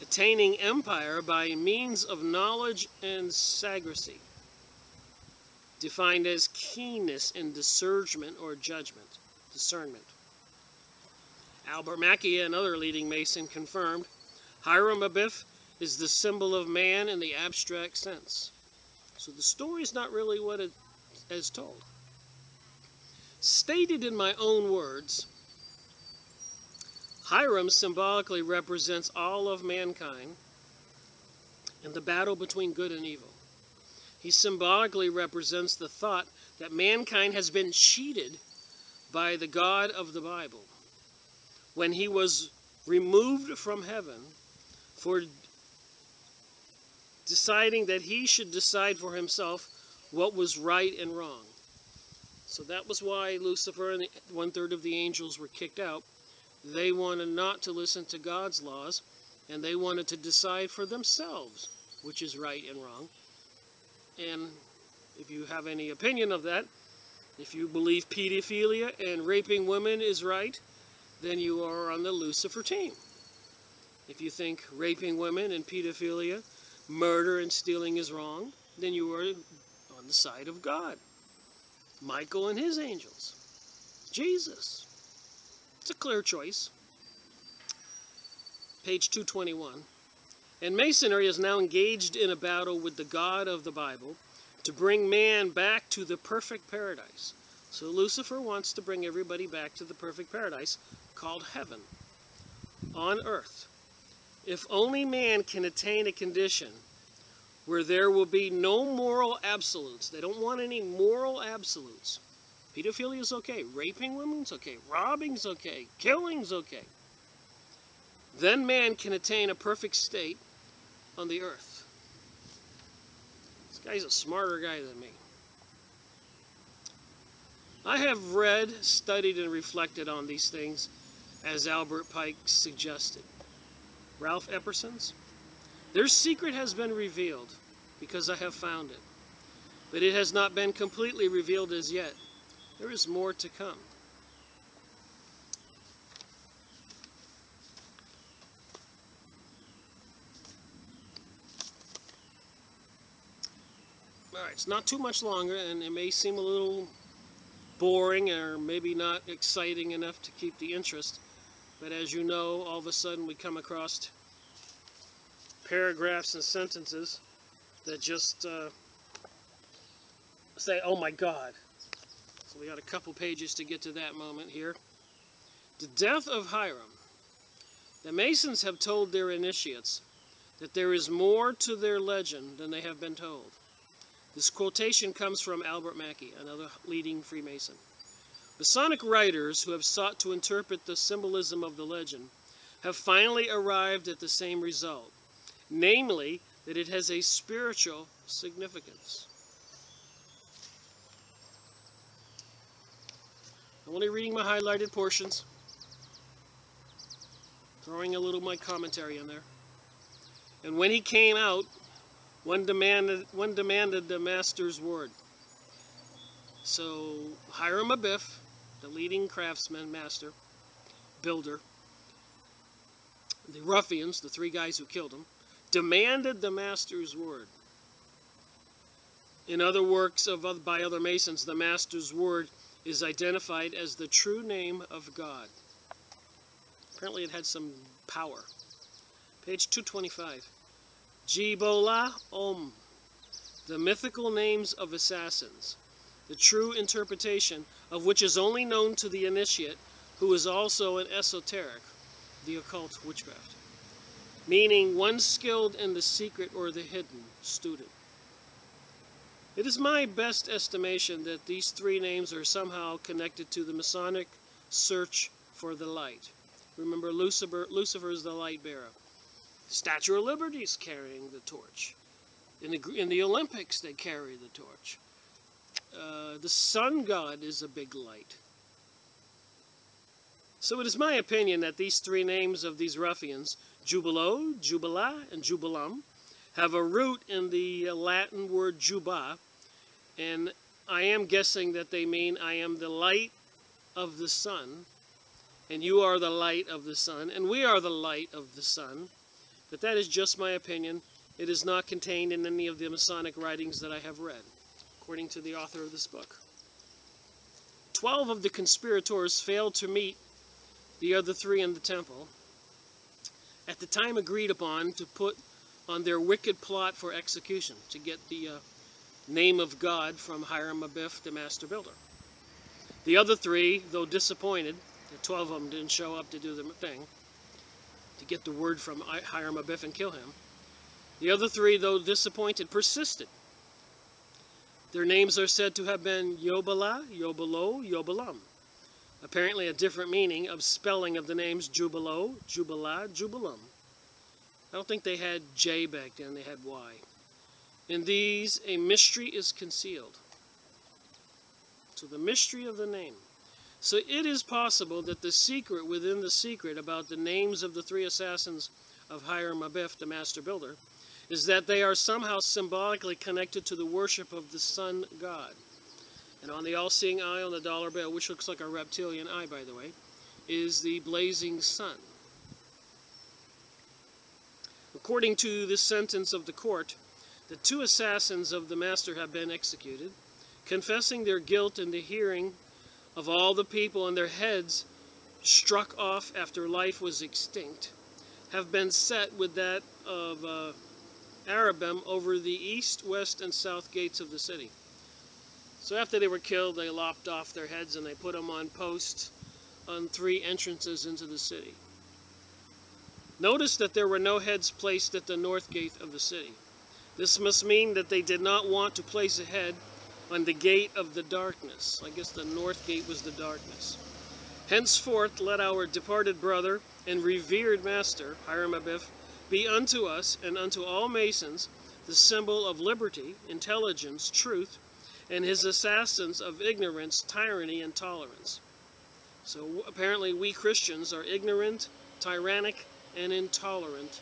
attaining empire by means of knowledge and sagacity, defined as keenness and discernment or discernment. Albert Mackey, another leading Mason, confirmed, Hiram Abiff is the symbol of man in the abstract sense. So the story is not really what it is told. Stated in my own words, Hiram symbolically represents all of mankind in the battle between good and evil. He symbolically represents the thought that mankind has been cheated by the God of the Bible when he was removed from heaven for deciding that he should decide for himself what was right and wrong. So that was why Lucifer and 1/3 of the angels were kicked out. They wanted not to listen to God's laws, and they wanted to decide for themselves which is right and wrong. And if you have any opinion of that, if you believe pedophilia and raping women is right, then you are on the Lucifer team. If you think raping women and pedophilia, murder and stealing is wrong, then you are on the side of God. Michael and his angels. Jesus. It's a clear choice. Page 221. And Masonry is now engaged in a battle with the God of the Bible to bring man back to the perfect paradise. So Lucifer wants to bring everybody back to the perfect paradise called heaven on earth. If only man can attain a condition where there will be no moral absolutes. They don't want any moral absolutes. Pedophilia is okay. Raping women's okay. Robbing's okay. Killing's okay. Then man can attain a perfect state on the earth. This guy's a smarter guy than me. I have read, studied, and reflected on these things as Albert Pike suggested. Ralph Epperson's. Their secret has been revealed because I have found it. But it has not been completely revealed as yet. There is more to come. Alright, it's not too much longer, and it may seem a little boring or maybe not exciting enough to keep the interest. But as you know, all of a sudden we come across paragraphs and sentences that just say, oh my God. So we got a couple pages to get to that moment here. The death of Hiram. The Masons have told their initiates that there is more to their legend than they have been told. This quotation comes from Albert Mackey, another leading Freemason. Masonic writers who have sought to interpret the symbolism of the legend have finally arrived at the same result, namely that it has a spiritual significance. I'm only reading my highlighted portions, throwing a little of my commentary in there. And when he came out, one demanded the master's word. So Hiram Abiff, the leading craftsman, master, builder, the ruffians, the three guys who killed him, demanded the master's word. In other works by other Masons, the master's word is identified as the true name of God. Apparently it had some power. Page 225. Jibola Om, the mythical names of assassins, the true interpretation of which is only known to the initiate, who is also an esoteric, the occult witchcraft, meaning one skilled in the secret or the hidden student. It is my best estimation that these three names are somehow connected to the Masonic search for the light. Remember, Lucifer is the light bearer. Statue of Liberty is carrying the torch. In the Olympics, they carry the torch. The sun god is a big light. So it is my opinion that these three names of these ruffians, Jubilo, Jubila, and Jubilam, have a root in the Latin word juba, and I am guessing that they mean I am the light of the sun, and you are the light of the sun, and we are the light of the sun. But that is just my opinion. It is not contained in any of the Masonic writings that I have read, according to the author of this book. 12 of the conspirators failed to meet the other three in the temple at the time agreed upon to put on their wicked plot for execution, to get the name of God from Hiram Abiff, the master builder. The other three, though disappointed, the 12 of them didn't show up to do the thing, to get the word from Hiram Abiff and kill him. The other three, though disappointed, persisted. Their names are said to have been Yobala, Yobalo, Yobalam. Apparently a different meaning of spelling of the names Jubilo, Jubila, Jubilam. I don't think they had J back then, they had Y. In these, a mystery is concealed. So the mystery of the name. So it is possible that the secret within the secret about the names of the three assassins of Hiram Abiff, the master builder, is that they are somehow symbolically connected to the worship of the sun god. And on the all-seeing eye on the dollar bill, which looks like a reptilian eye, by the way, is the blazing sun. According to the sentence of the court, the two assassins of the master have been executed, confessing their guilt in the hearing of all the people, and their heads struck off after life was extinct, have been set with that of Arabim over the east, west, and south gates of the city. So after they were killed, they lopped off their heads and they put them on posts on 3 entrances into the city. Notice that there were no heads placed at the north gate of the city. This must mean that they did not want to place a head on the gate of the darkness. I guess the north gate was the darkness. Henceforth let our departed brother and revered master, Hiram Abiff, be unto us and unto all Masons the symbol of liberty, intelligence, truth, and his assassins of ignorance, tyranny, and tolerance. So apparently we Christians are ignorant, tyrannic, and intolerant,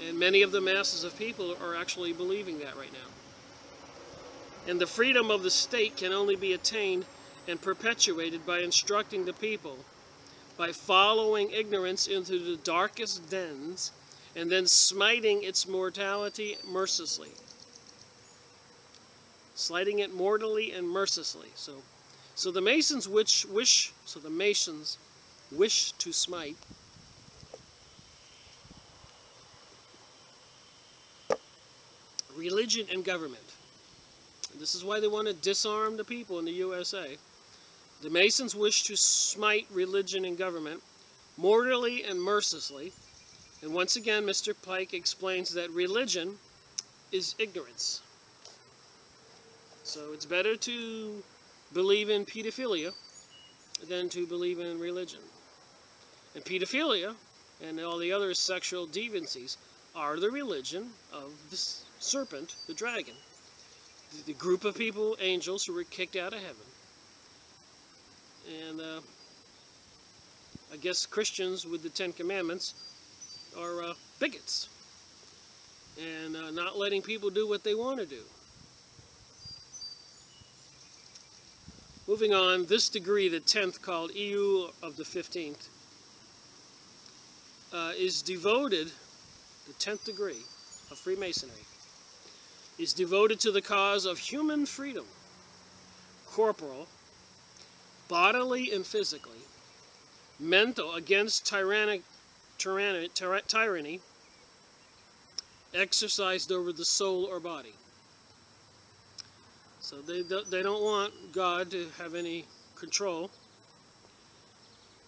and many of the masses of people are actually believing that right now. And the freedom of the state can only be attained and perpetuated by instructing the people, by following ignorance into the darkest dens, and then smiting its mortality mercilessly. Slighting it mortally and mercilessly. So the Masons wish to smite religion and government. This is why they want to disarm the people in the USA. The Masons wish to smite religion and government mortally and mercilessly. And once again, Mr. Pike explains that religion is ignorance. So it's better to believe in pedophilia than to believe in religion. And pedophilia and all the other sexual deviancies are the religion of the serpent, the dragon. The group of people, angels, who were kicked out of heaven. And I guess Christians with the Ten Commandments are bigots and not letting people do what they want to do. Moving on, this degree, the 10th, called EU of the 15th, is devoted, the 10th degree of Freemasonry, is devoted to the cause of human freedom, corporal, bodily and physically, mental, against tyranny exercised over the soul or body. So they don't want God to have any control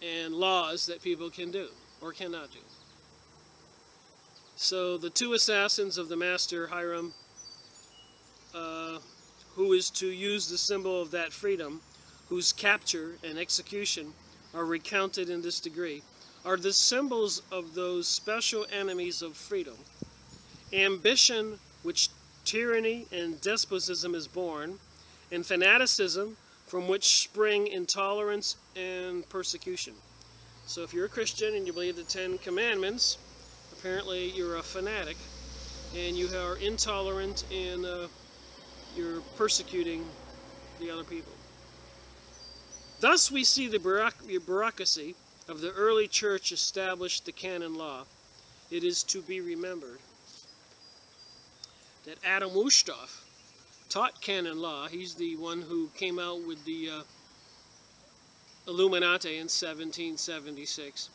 and laws that people can do or cannot do. So the two assassins of the master, Hiram, who is to use the symbol of that freedom, whose capture and execution are recounted in this degree, are the symbols of those special enemies of freedom. Ambition, which tyranny and despotism is born, and fanaticism, from which spring intolerance and persecution. So if you're a Christian and you believe the Ten Commandments, apparently you're a fanatic, and you are intolerant and you're persecuting the other people. Thus we see the bureaucracy of the early church established the canon law. It is to be remembered that Adam Woodstock taught canon law. He's the one who came out with the Illuminati in 1776,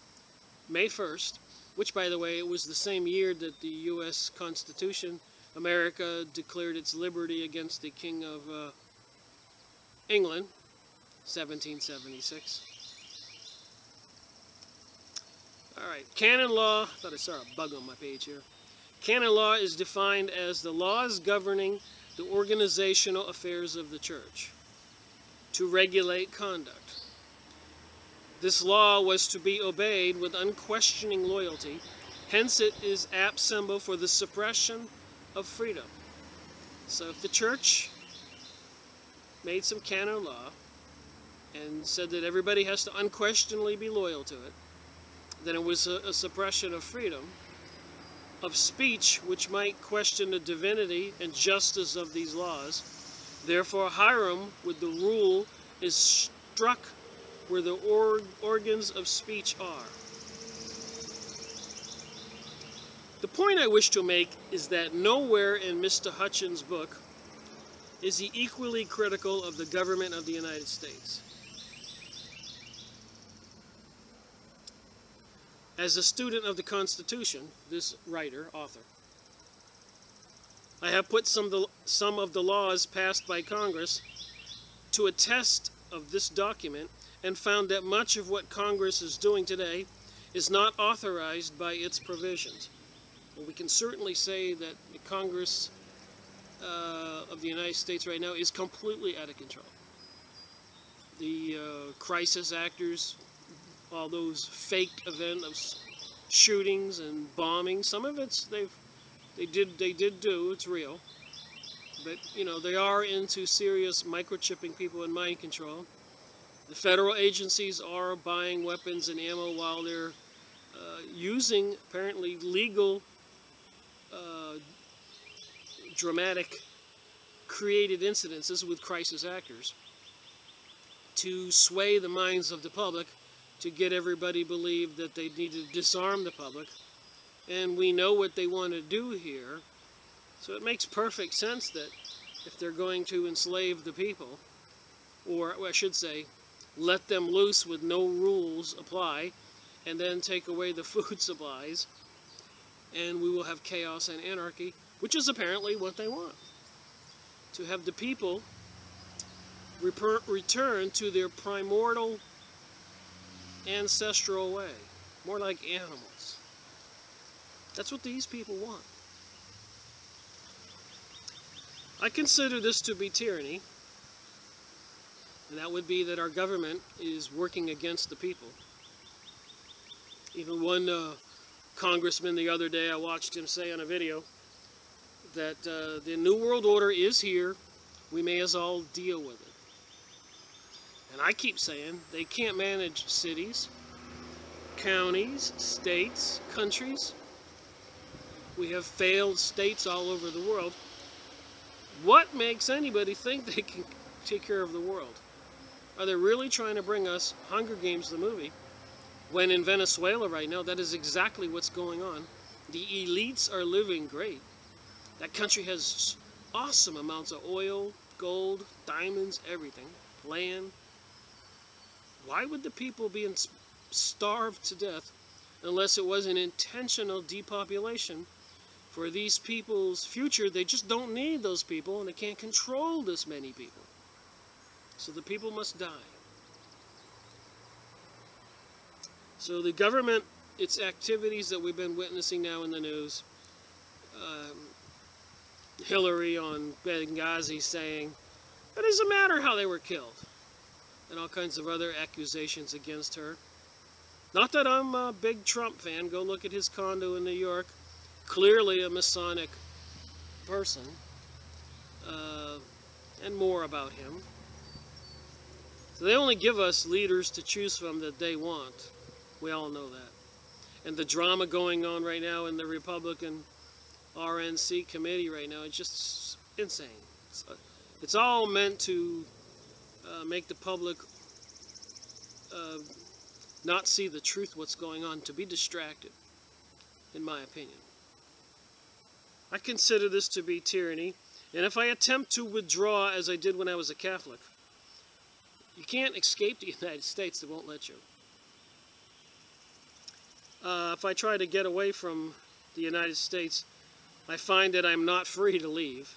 May 1st, which, by the way, it was the same year that the U.S. Constitution, America, declared its liberty against the King of England, 1776. All right, canon law. I thought I saw a bug on my page here. Canon law is defined as the laws governing the organizational affairs of the church to regulate conduct. This law was to be obeyed with unquestioning loyalty, hence it is apt symbol for the suppression of freedom. So if the church made some canon law and said that everybody has to unquestionably be loyal to it, then it was a suppression of freedom of speech, which might question the divinity and justice of these laws. Therefore, Hiram, with the rule, is struck where the organs of speech are. The point I wish to make is that nowhere in Mr. Hutchins' book is he equally critical of the government of the United States. As a student of the Constitution, this writer, author, I have put some of the laws passed by Congress to a test of this document and found that much of what Congress is doing today is not authorized by its provisions. And we can certainly say that the Congress of the United States right now is completely out of control. The crisis actors, all those fake events of shootings and bombings, some of it's they did do, it's real. But you know, they are into serious microchipping people and mind control. The federal agencies are buying weapons and ammo while they're using apparently legal dramatic created incidences with crisis actors to sway the minds of the public, to get everybody believe that they need to disarm the public. And we know what they want to do here. So it makes perfect sense that if they're going to enslave the people, or I should say, let them loose with no rules apply, and then take away the food supplies, and we will have chaos and anarchy, which is apparently what they want. To have the people return to their primordial ancestral way, more like animals. That's what these people want. I consider this to be tyranny, and that would be that our government is working against the people. Even one congressman the other day, I watched him say on a video that the New World Order is here, we may as well deal with it. And I keep saying they can't manage cities, counties, states, countries. We have failed states all over the world. What makes anybody think they can take care of the world? Are they really trying to bring us Hunger Games the movie? When in Venezuela right now, that is exactly what's going on. The elites are living great. That country has awesome amounts of oil, gold, diamonds, everything, land. Why would the people be starved to death unless it was an intentional depopulation for these people's future? They just don't need those people, and they can't control this many people. So the people must die. So the government, its activities that we've been witnessing now in the news, Hillary on Benghazi saying, it doesn't matter how they were killed, and all kinds of other accusations against her. Not that I'm a big Trump fan. Go look at his condo in New York. Clearly a Masonic person, and more about him. So they only give us leaders to choose from that they want. We all know that. And the drama going on right now in the Republican RNC committee right now, it's just insane. It's all meant to make the public not see the truth, what's going on, to be distracted, in my opinion. I consider this to be tyranny, and if I attempt to withdraw as I did when I was a Catholic, you can't escape the United States. They won't let you. If I try to get away from the United States, I find that I'm not free to leave.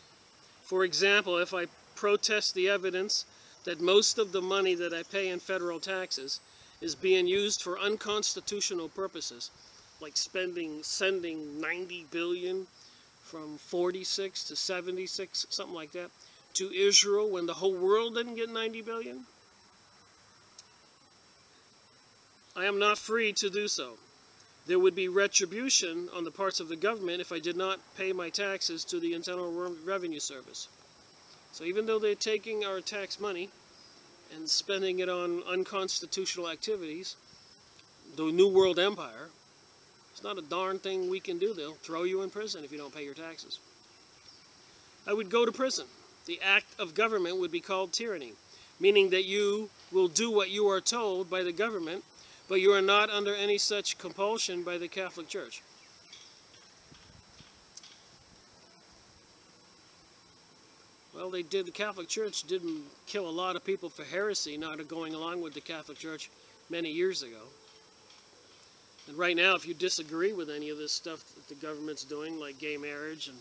For example, if I protest the evidence that most of the money that I pay in federal taxes is being used for unconstitutional purposes, like sending 90 billion from 46 to 76, something like that, to Israel when the whole world didn't get 90 billion, I am not free to do so. There would be retribution on the parts of the government if I did not pay my taxes to the Internal Revenue Service. So even though they're taking our tax money and spending it on unconstitutional activities, the New World Empire, it's not a darn thing we can do. They'll throw you in prison if you don't pay your taxes. I would go to prison. The act of government would be called tyranny, meaning that you will do what you are told by the government, but you are not under any such compulsion by the Catholic Church. Well, the Catholic Church didn't kill a lot of people for heresy, not going along with the Catholic Church many years ago. And right now, if you disagree with any of this stuff that the government's doing, like gay marriage and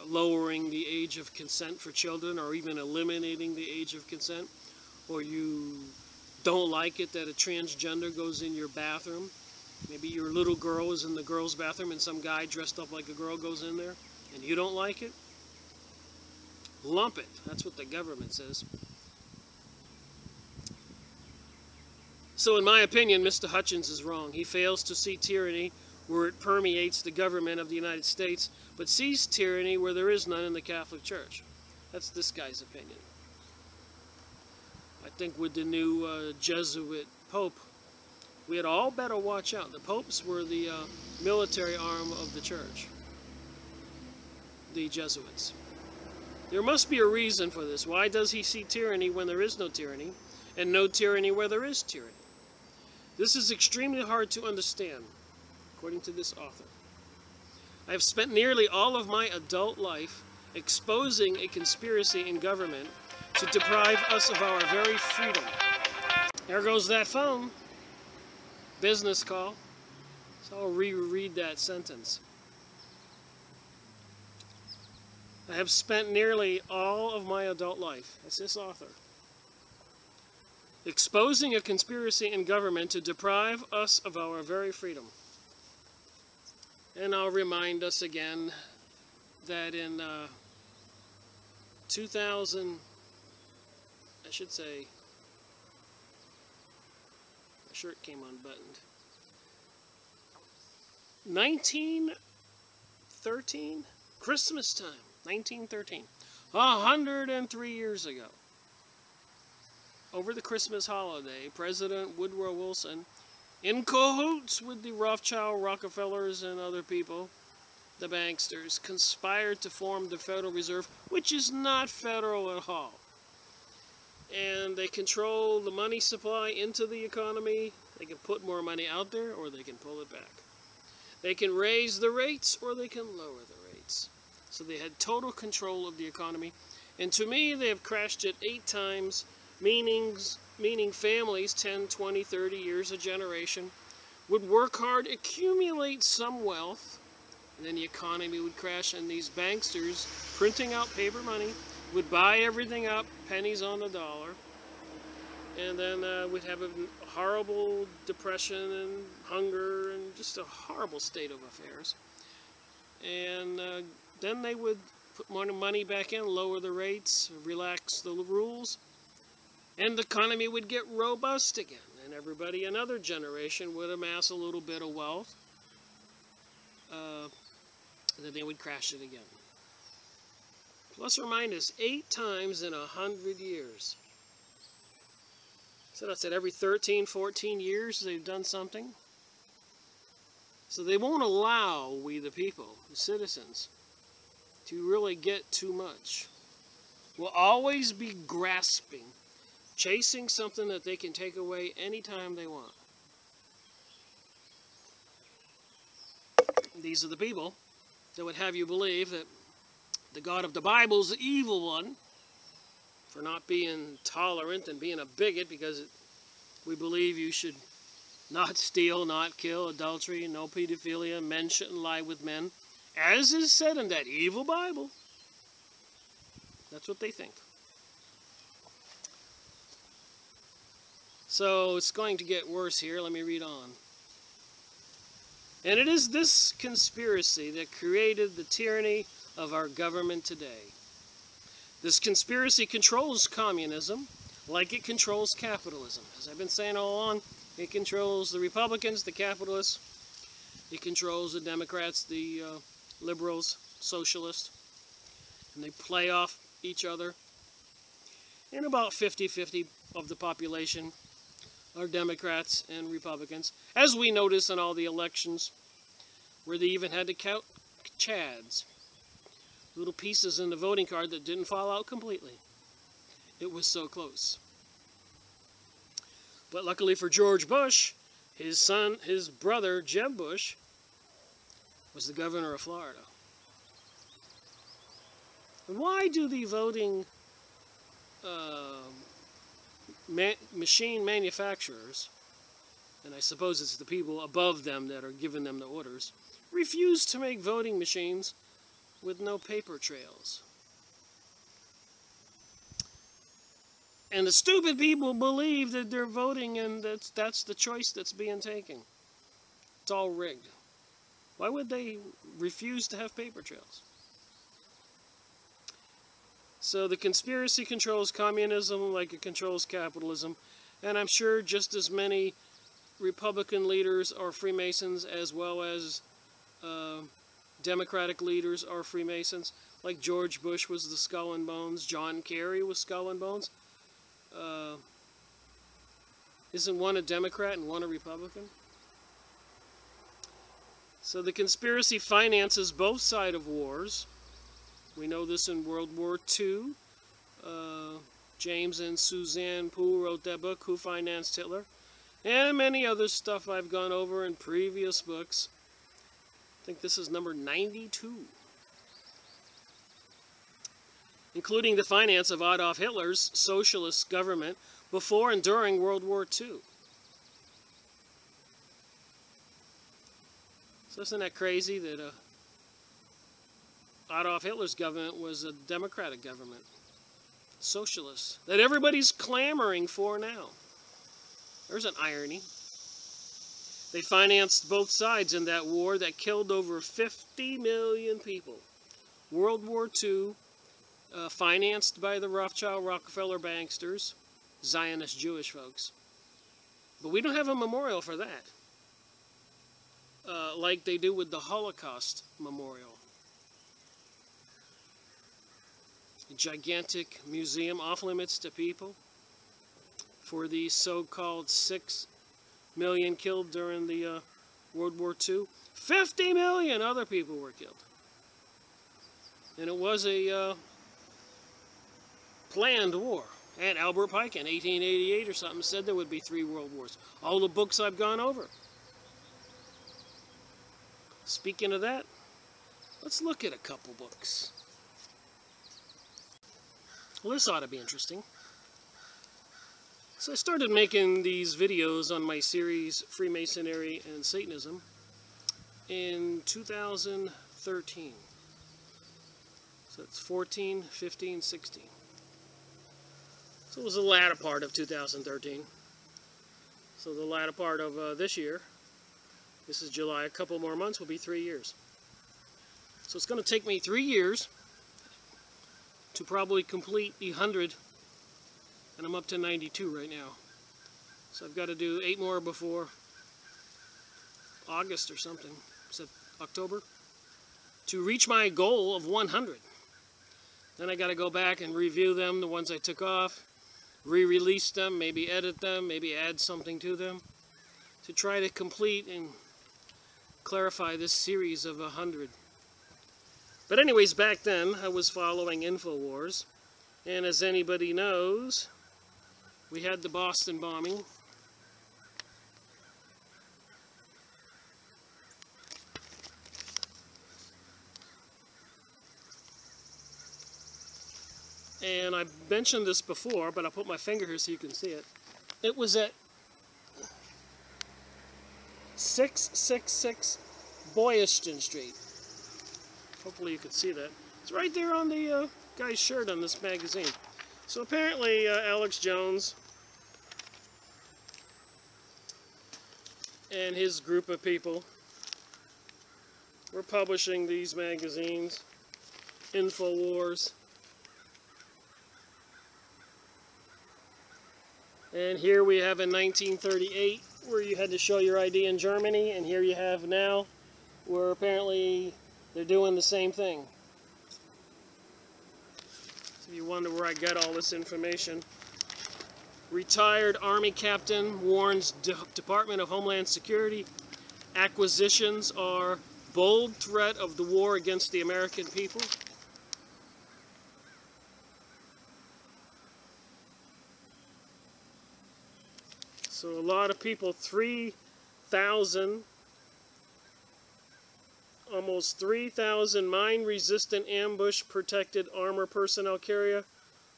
lowering the age of consent for children, or even eliminating the age of consent, or you don't like it that a transgender goes in your bathroom, maybe your little girl is in the girl's bathroom and some guy dressed up like a girl goes in there, and you don't like it, lump it. That's what the government says. So in my opinion, Mr. Hutchins is wrong. He fails to see tyranny where it permeates the government of the United States, but sees tyranny where there is none in the Catholic Church. That's this guy's opinion. I think with the new Jesuit Pope, we had all better watch out. The popes were the military arm of the church, the Jesuits. There must be a reason for this. Why does he see tyranny when there is no tyranny, and no tyranny where there is tyranny? This is extremely hard to understand, according to this author. I have spent nearly all of my adult life exposing a conspiracy in government to deprive us of our very freedom. There goes that phone. Business call. So I'll reread that sentence. I have spent nearly all of my adult life, that's this author, exposing a conspiracy in government to deprive us of our very freedom. And I'll remind us again that in 2000, I should say, my shirt came unbuttoned. 1913, Christmas time, 1913, 103 years ago. over the Christmas holiday, President Woodrow Wilson, in cahoots with the Rothschild, Rockefellers, and other people, the banksters, conspired to form the Federal Reserve, which is not federal at all. And they control the money supply into the economy. They can put more money out there, or they can pull it back. They can raise the rates, or they can lower the rates. So they had total control of the economy. And to me, they have crashed it 8 times, meaning families, 10, 20, 30 years a generation, would work hard, accumulate some wealth, and then the economy would crash, and these banksters, printing out paper money, would buy everything up, pennies on the dollar, and then we'd have a horrible depression and hunger and just a horrible state of affairs. And then they would put more money back in, lower the rates, relax the rules, and the economy would get robust again. And everybody, another generation, would amass a little bit of wealth. And then they would crash it again. Plus or minus 8 times in 100 years. So that's it, every 13, 14 years they've done something. So they won't allow we the people, the citizens, to really get too much. We'll always be grasping, chasing something that they can take away anytime they want. These are the people that would have you believe that the God of the Bible is the evil one for not being tolerant and being a bigot, because we believe you should not steal, not kill, adultery, no pedophilia, men shouldn't lie with men, as is said in that evil Bible. That's what they think. So it's going to get worse here. Let me read on. And it is this conspiracy that created the tyranny of our government today. This conspiracy controls communism like it controls capitalism. As I've been saying all along, it controls the Republicans, the capitalists. It controls the Democrats, the liberals, socialists. And they play off each other. And about 50-50 of the population are Democrats and Republicans, as we notice in all the elections, where they even had to count chads, little pieces in the voting card that didn't fall out completely. It was so close. But luckily for George Bush, his brother, Jeb Bush, was the governor of Florida. And why do the voting machine manufacturers, and I suppose it's the people above them that are giving them the orders, refuse to make voting machines with no paper trails? And the stupid people believe that they're voting and that's the choice that's being taken. It's all rigged. Why would they refuse to have paper trails? So the conspiracy controls communism like it controls capitalism, and I'm sure just as many Republican leaders are Freemasons as well as Democratic leaders are Freemasons. Like George Bush was the Skull and Bones, John Kerry was Skull and Bones. Isn't one a Democrat and one a Republican? So the conspiracy finances both sides of wars. We know this in World War II. James and Suzanne Poole wrote that book, Who Financed Hitler? And many other stuff I've gone over in previous books. I think this is number 92. Including the finance of Adolf Hitler's socialist government before and during World War II. So isn't that crazy that Adolf Hitler's government was a democratic government, socialist, that everybody's clamoring for now? There's an irony. They financed both sides in that war that killed over 50 million people. World War II, financed by the Rothschild, Rockefeller banksters, Zionist Jewish folks. But we don't have a memorial for that, like they do with the Holocaust Memorial. A gigantic museum off limits to people. for the so-called 6 million killed during the World War II. 50 million other people were killed. And it was a planned war. And Albert Pike in 1888 or something said there would be 3 world wars. All the books I've gone over. Speaking of that, let's look at a couple books. Well, this ought to be interesting. So I started making these videos on my series Freemasonry and Satanism in 2013. So it's 14, 15, 16. So it was the latter part of 2013. So the latter part of this year, this is July, a couple more months will be 3 years. So it's going to take me 3 years to probably complete the 100, and I'm up to 92 right now. So I've got to do 8 more before August or something, October, to reach my goal of 100. Then I got to go back and review them, the ones I took off, re-release them, maybe edit them, maybe add something to them, to try to complete and clarify this series of 100. But anyways, back then I was following InfoWars, and as anybody knows, we had the Boston bombing. And I mentioned this before, but I'll put my finger here so you can see it. It was at 666 Boylston Street. Hopefully you can see that. It's right there on the guy's shirt on this magazine. So apparently Alex Jones and his group of people were publishing these magazines, InfoWars. And here we have in 1938 where you had to show your ID in Germany, and here you have now where apparently they're doing the same thing. So you wonder where I got all this information. Retired Army captain warns Department of Homeland Security acquisitions are bold threat of the war against the American people. So a lot of people, 3,000, almost 3,000 mine-resistant ambush-protected armor personnel carrier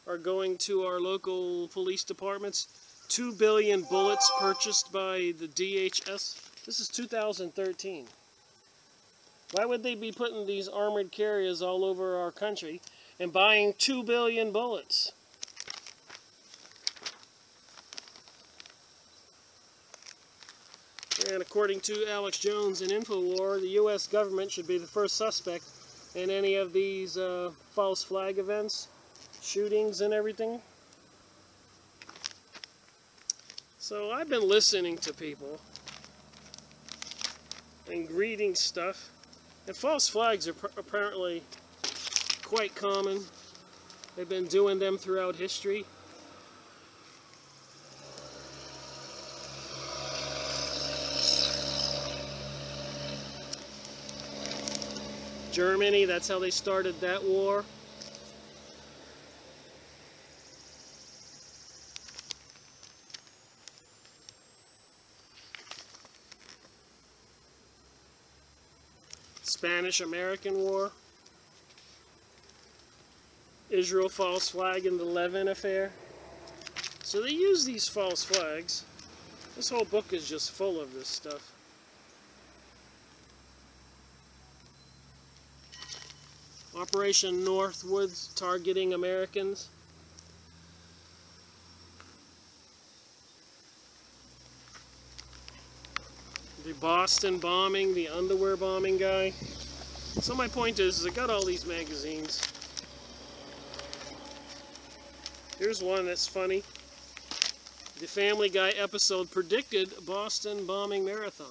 are going to our local police departments. 2 billion bullets purchased by the DHS. This is 2013. Why would they be putting these armored carriers all over our country and buying 2 billion bullets? And according to Alex Jones in InfoWar, the U.S. government should be the first suspect in any of these false flag events, shootings and everything. So I've been listening to people and reading stuff, and false flags are apparently quite common. They've been doing them throughout history. Germany, that's how they started that war. Spanish-American War. Israel false flag in the Levin affair. So they use these false flags. This whole book is just full of this stuff. Operation Northwoods targeting Americans. The Boston bombing, the underwear bombing guy. So my point is I got all these magazines. Here's one that's funny. The Family Guy episode predicted Boston bombing marathon.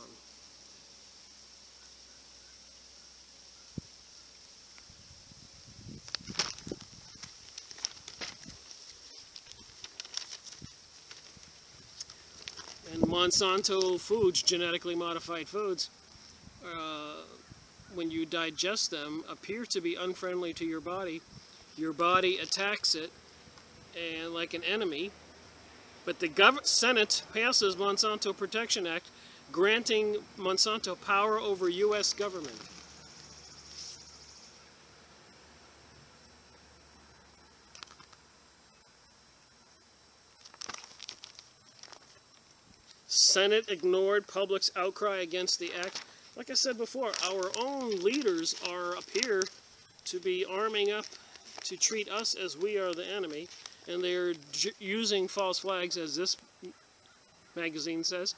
Monsanto foods, genetically modified foods, when you digest them, appear to be unfriendly to your body. Your body attacks it, and like an enemy. But the Senate passes Monsanto Protection Act, granting Monsanto power over U.S. government. Senate ignored public's outcry against the act. Like I said before, our own leaders appear to be arming up to treat us as we are the enemy, and they're using false flags, as this magazine says.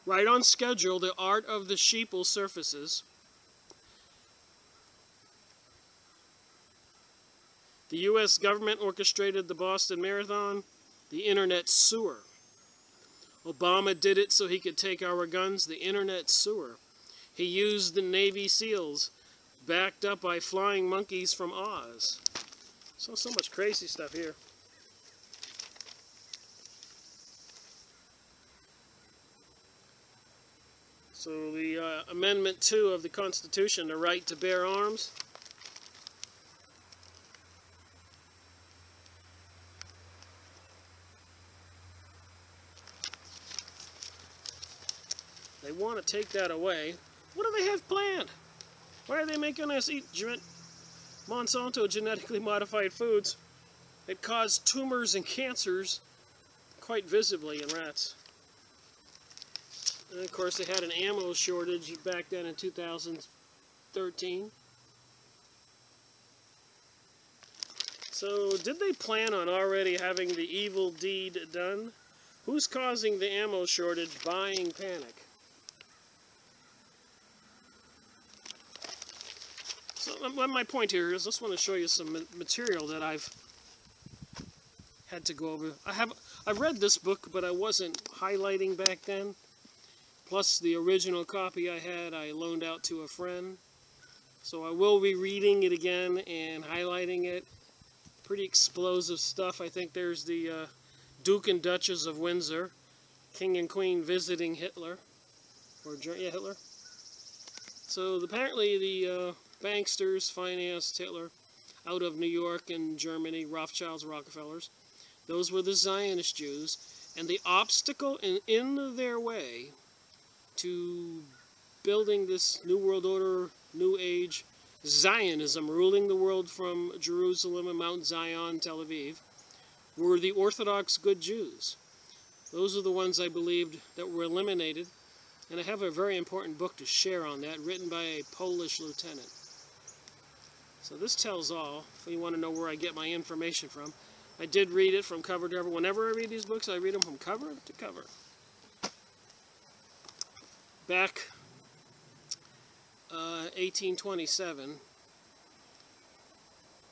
Right on schedule, the art of the sheeple surfaces. The U.S. government orchestrated the Boston Marathon, the internet sewer. Obama did it so he could take our guns, the internet sewer. He used the Navy SEALs, backed up by flying monkeys from Oz. So much crazy stuff here. So the Amendment 2 of the Constitution, the right to bear arms. They want to take that away. What do they have planned? Why are they making us eat Monsanto genetically modified foods that cause tumors and cancers quite visibly in rats? And of course, they had an ammo shortage back then in 2013. So, did they plan on already having the evil deed done? Who's causing the ammo shortage? Buying panic. So, my point here is I just want to show you some material that I've had to go over. I've read this book, but I wasn't highlighting back then. Plus, the original copy I had, I loaned out to a friend. So I will be reading it again and highlighting it. Pretty explosive stuff. I think there's the Duke and Duchess of Windsor, King and Queen visiting Hitler. Hitler. So apparently the banksters financed Hitler out of New York and Germany, Rothschilds, Rockefellers. Those were the Zionist Jews. And the obstacle in their way to building this New World Order, New Age, Zionism, ruling the world from Jerusalem and Mount Zion, Tel Aviv, were the Orthodox good Jews. Those are the ones I believed that were eliminated. And I have a very important book to share on that, written by a Polish lieutenant. So this tells all, if you want to know where I get my information from. I did read it from cover to cover. Whenever I read these books, I read them from cover to cover. Back 1827,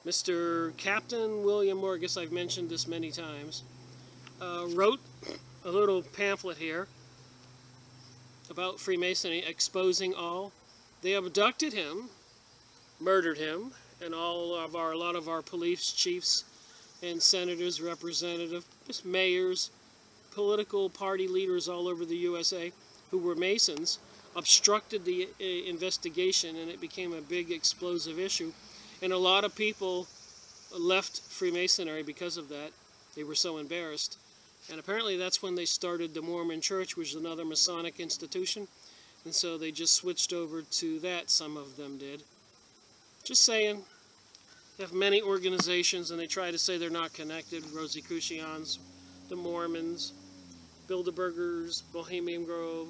Mr. Captain William Morgus, I've mentioned this many times, wrote a little pamphlet here about Freemasonry, exposing all. They abducted him, murdered him, and a lot of our police chiefs and senators, representatives, just mayors, political party leaders all over the USA who were Masons, obstructed the investigation, and it became a big explosive issue. And a lot of people left Freemasonry because of that. They were so embarrassed. And apparently that's when they started the Mormon Church, which is another Masonic institution. And so they just switched over to that, some of them did. Just saying. They have many organizations, and they try to say they're not connected. Rosicrucians, the Mormons, Bilderbergers, Bohemian Grove,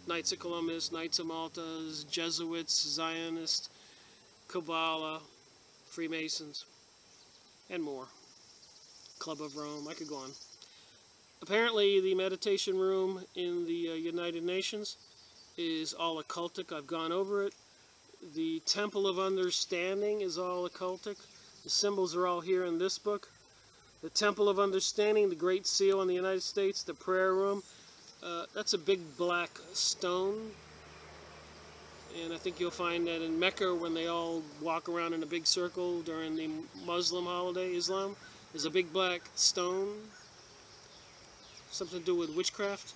Knights of Columbus, Knights of Malta, Jesuits, Zionists, Kabbalah, Freemasons, and more. Club of Rome, I could go on. Apparently the meditation room in the United Nations is all occultic. I've gone over it. The Temple of Understanding is all occultic. The symbols are all here in this book. The Temple of Understanding, the Great Seal in the United States, the prayer room, that's a big black stone. And I think you'll find that in Mecca, when they all walk around in a big circle during the Muslim holiday, Islam, is a big black stone. Something to do with witchcraft.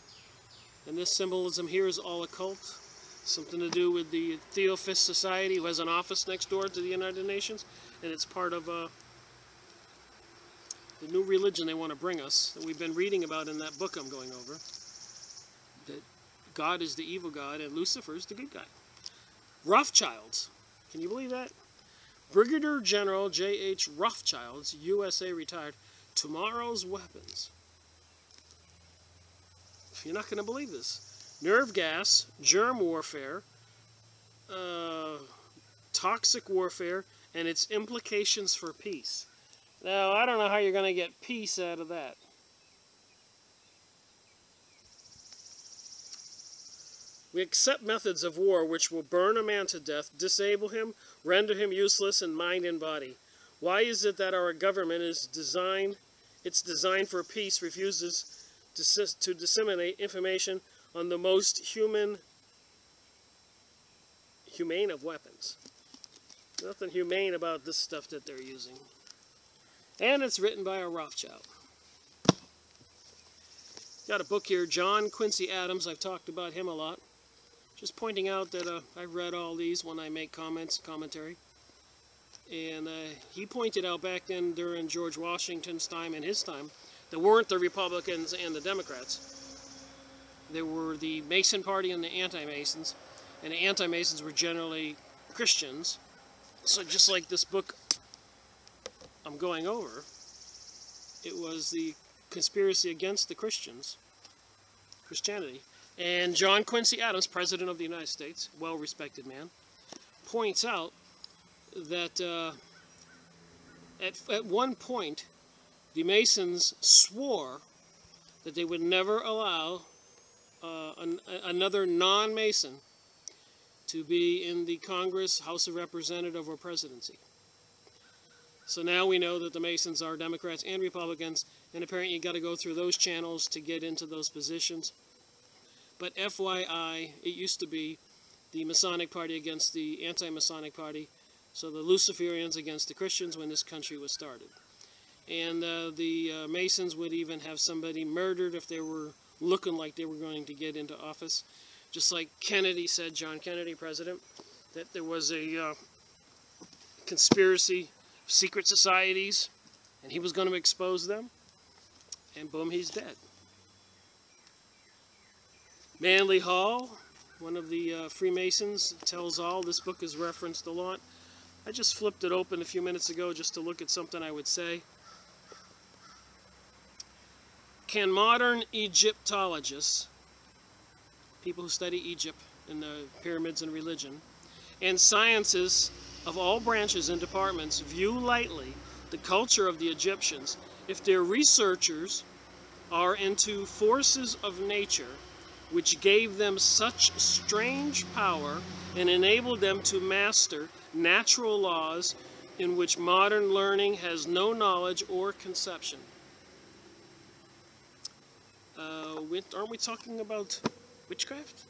And this symbolism here is all occult. Something to do with the Theosophist Society, who has an office next door to the United Nations. And it's part of the new religion they want to bring us, that we've been reading about in that book I'm going over. That God is the evil God and Lucifer is the good guy. Rothschilds. Can you believe that? Brigadier General J.H. Rothschilds, USA retired. Tomorrow's weapons. You're not going to believe this. Nerve gas, germ warfare, toxic warfare, and its implications for peace. Now, I don't know how you're going to get peace out of that. We accept methods of war which will burn a man to death, disable him, render him useless in mind and body. Why is it that our government is designed for peace, refuses to disseminate information on the most humane of weapons? Nothing humane about this stuff that they're using. And it's written by a Rothschild. Got a book here, John Quincy Adams. I've talked about him a lot. Just pointing out that I've read all these when I make commentary. And he pointed out back then during George Washington's time and his time, there weren't the Republicans and the Democrats. There were the Mason Party and the Anti-Masons. And the Anti-Masons were generally Christians. So just like this book I'm going over, it was the conspiracy against the Christianity. And John Quincy Adams, President of the United States, well-respected man, points out that at one point, the Masons swore that they would never allow another non-Mason to be in the Congress, House of Representatives, or presidency. So now we know that the Masons are Democrats and Republicans, and apparently you got to go through those channels to get into those positions. But FYI, it used to be the Masonic Party against the Anti-Masonic Party, so the Luciferians against the Christians when this country was started. And the Masons would even have somebody murdered if they were looking like they were going to get into office. Just like Kennedy said, John Kennedy, president, that there was a conspiracy, secret societies, and he was going to expose them, and boom, he's dead. Manly Hall, one of the Freemasons, tells all. This book is referenced a lot. I just flipped it open a few minutes ago just to look at something I would say. Can modern Egyptologists, people who study Egypt and the pyramids and religion, and sciences of all branches and departments view lightly the culture of the Egyptians if their researchers are into forces of nature which gave them such strange power and enabled them to master natural laws in which modern learning has no knowledge or conception? Aren't we talking about witchcraft?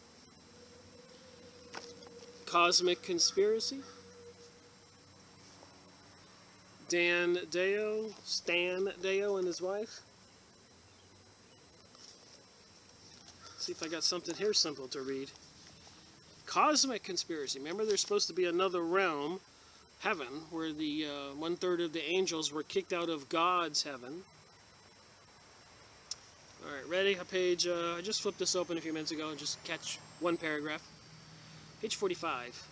Cosmic conspiracy? Stan Deo and his wife? See if I got something here simple to read. Cosmic conspiracy. Remember, there's supposed to be another realm, heaven, where the 1/3 of the angels were kicked out of God's heaven. All right, ready? A page. I just flipped this open a few minutes ago and just catch one paragraph. Page 45.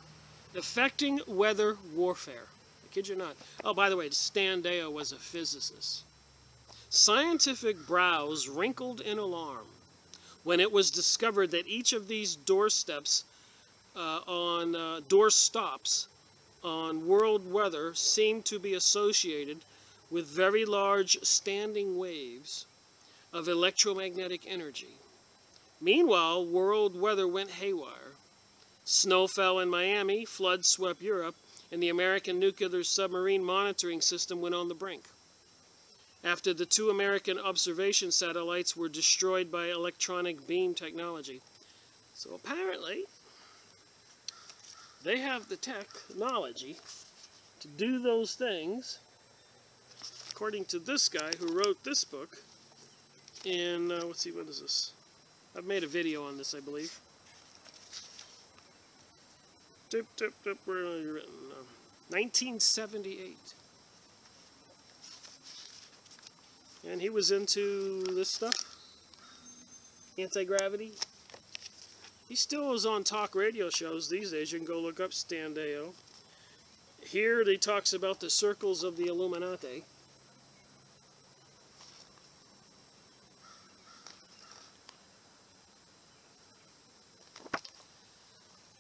Affecting weather warfare. I kid you not. Oh, by the way, Stan Deo was a physicist. Scientific brows wrinkled in alarm when it was discovered that each of these doorstops on world weather seemed to be associated with very large standing waves of electromagnetic energy. Meanwhile, world weather went haywire. Snow fell in Miami, floods swept Europe, and the American nuclear submarine monitoring system went on the brink. After the 2 American observation satellites were destroyed by electronic beam technology. So apparently, they have the technology to do those things, according to this guy who wrote this book in, let's see, what is this? I've made a video on this, I believe. Where are you written? 1978. And he was into this stuff. Anti-gravity. He still is on talk radio shows these days. You can go look up Stan Deyo. Here he talks about the circles of the Illuminati.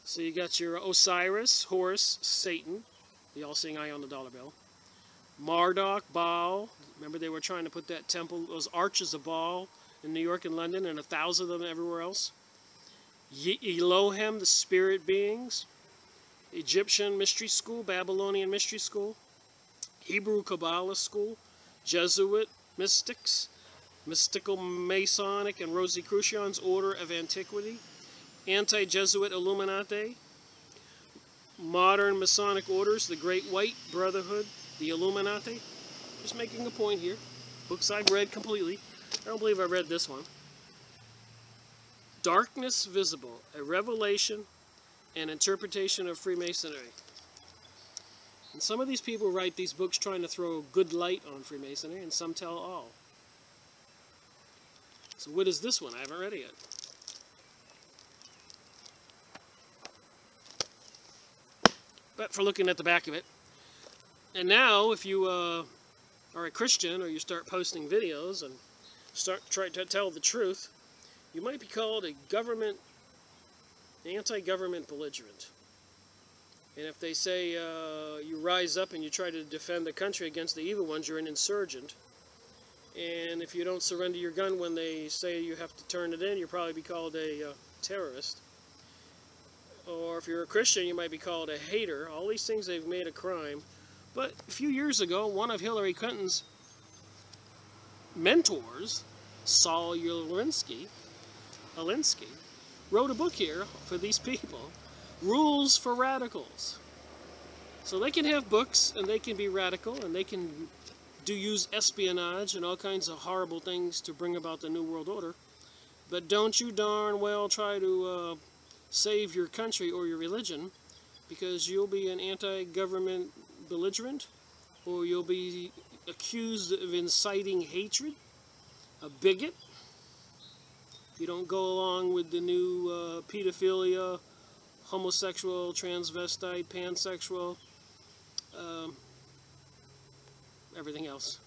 So you got your Osiris, Horus, Satan. They all sing Eye on the Dollar Bill. Marduk, Baal. Remember they were trying to put that temple, those arches of Baal in New York and London, and 1,000 of them everywhere else. Elohim, the spirit beings. Egyptian mystery school, Babylonian mystery school. Hebrew Kabbalah school. Jesuit mystics. Mystical Masonic and Rosicrucians order of antiquity. Anti-Jesuit Illuminati. Modern Masonic orders, the Great White Brotherhood, the Illuminati. Just making a point here. Books I've read completely. I don't believe I read this one. Darkness Visible, a revelation and interpretation of Freemasonry. And some of these people write these books trying to throw good light on Freemasonry, and some tell all. So what is this one? I haven't read it yet. But for looking at the back of it. And now, if you are a Christian, or you start posting videos and start trying to tell the truth, you might be called a anti-government belligerent. And if they say you rise up and you try to defend the country against the evil ones, you're an insurgent. And if you don't surrender your gun when they say you have to turn it in, you'll probably be called a terrorist. Or if you're a Christian, you might be called a hater. All these things they've made a crime. But a few years ago, one of Hillary Clinton's mentors, Saul Alinsky, wrote a book here for these people, Rules for Radicals. So they can have books, and they can be radical, and they can use espionage and all kinds of horrible things to bring about the New World Order. But don't you darn well try to save your country or your religion, because you'll be an anti-government belligerent, or you'll be accused of inciting hatred, a bigot. You don't go along with the new pedophilia, homosexual, transvestite, pansexual, everything else.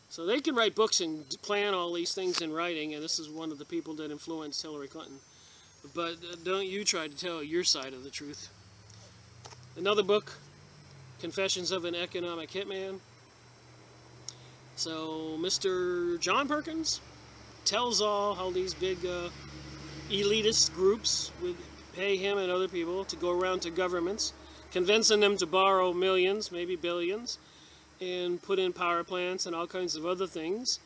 So they can write books and plan all these things in writing, and this is one of the people that influenced Hillary Clinton. But don't you try to tell your side of the truth. Another book, Confessions of an Economic Hitman. So Mr. John Perkins tells all how these big elitist groups would pay him and other people to go around to governments, convincing them to borrow millions, maybe billions, and put in power plants and all kinds of other things.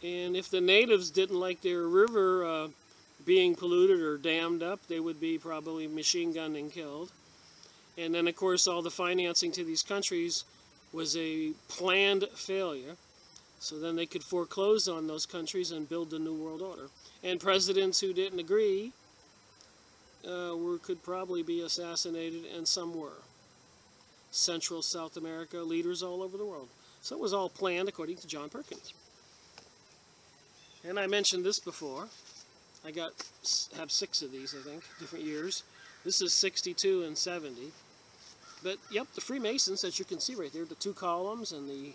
And if the natives didn't like their river being polluted or dammed up, they would be probably machine gunned and killed. And then, of course, all the financing to these countries was a planned failure. So then they could foreclose on those countries and build the New World Order. And presidents who didn't agree could probably be assassinated, and some were. Central South America, leaders all over the world. So it was all planned according to John Perkins. And I mentioned this before. I have 6 of these, I think, different years. This is 62 and 70. But, yep, the Freemasons that you can see right there, the 2 columns and the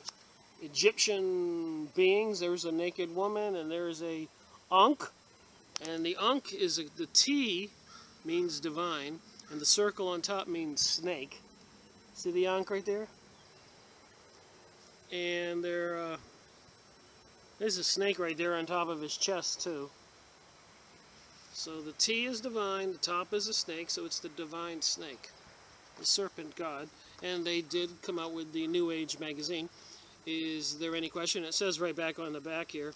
Egyptian beings. There's a naked woman, and there's a Ankh. And the Ankh is the T means divine, and the circle on top means snake. See the Ankh right there? And there's a snake right there on top of his chest, too. So the T is divine, the top is a snake, so it's the divine snake, the serpent god. And they did come out with the New Age magazine. Is there any question? It says right back on the back here,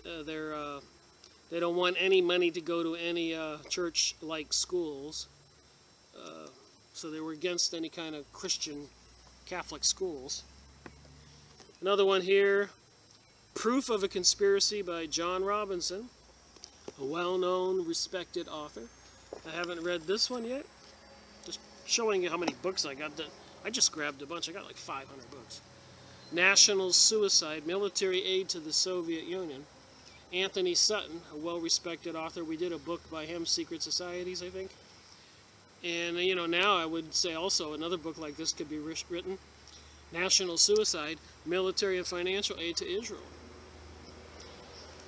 they don't want any money to go to any church-like schools. So they were against any kind of Christian Catholic schools. Another one here, Proof of a Conspiracy by John Robinson. a well-known, respected author. I haven't read this one yet. Just showing you how many books I got. I just grabbed a bunch. I got like 500 books. National Suicide, Military Aid to the Soviet Union. Anthony Sutton, a well-respected author. We did a book by him, Secret Societies, I think. And, you know, now I would say also another book like this could be written. National Suicide, Military and Financial Aid to Israel.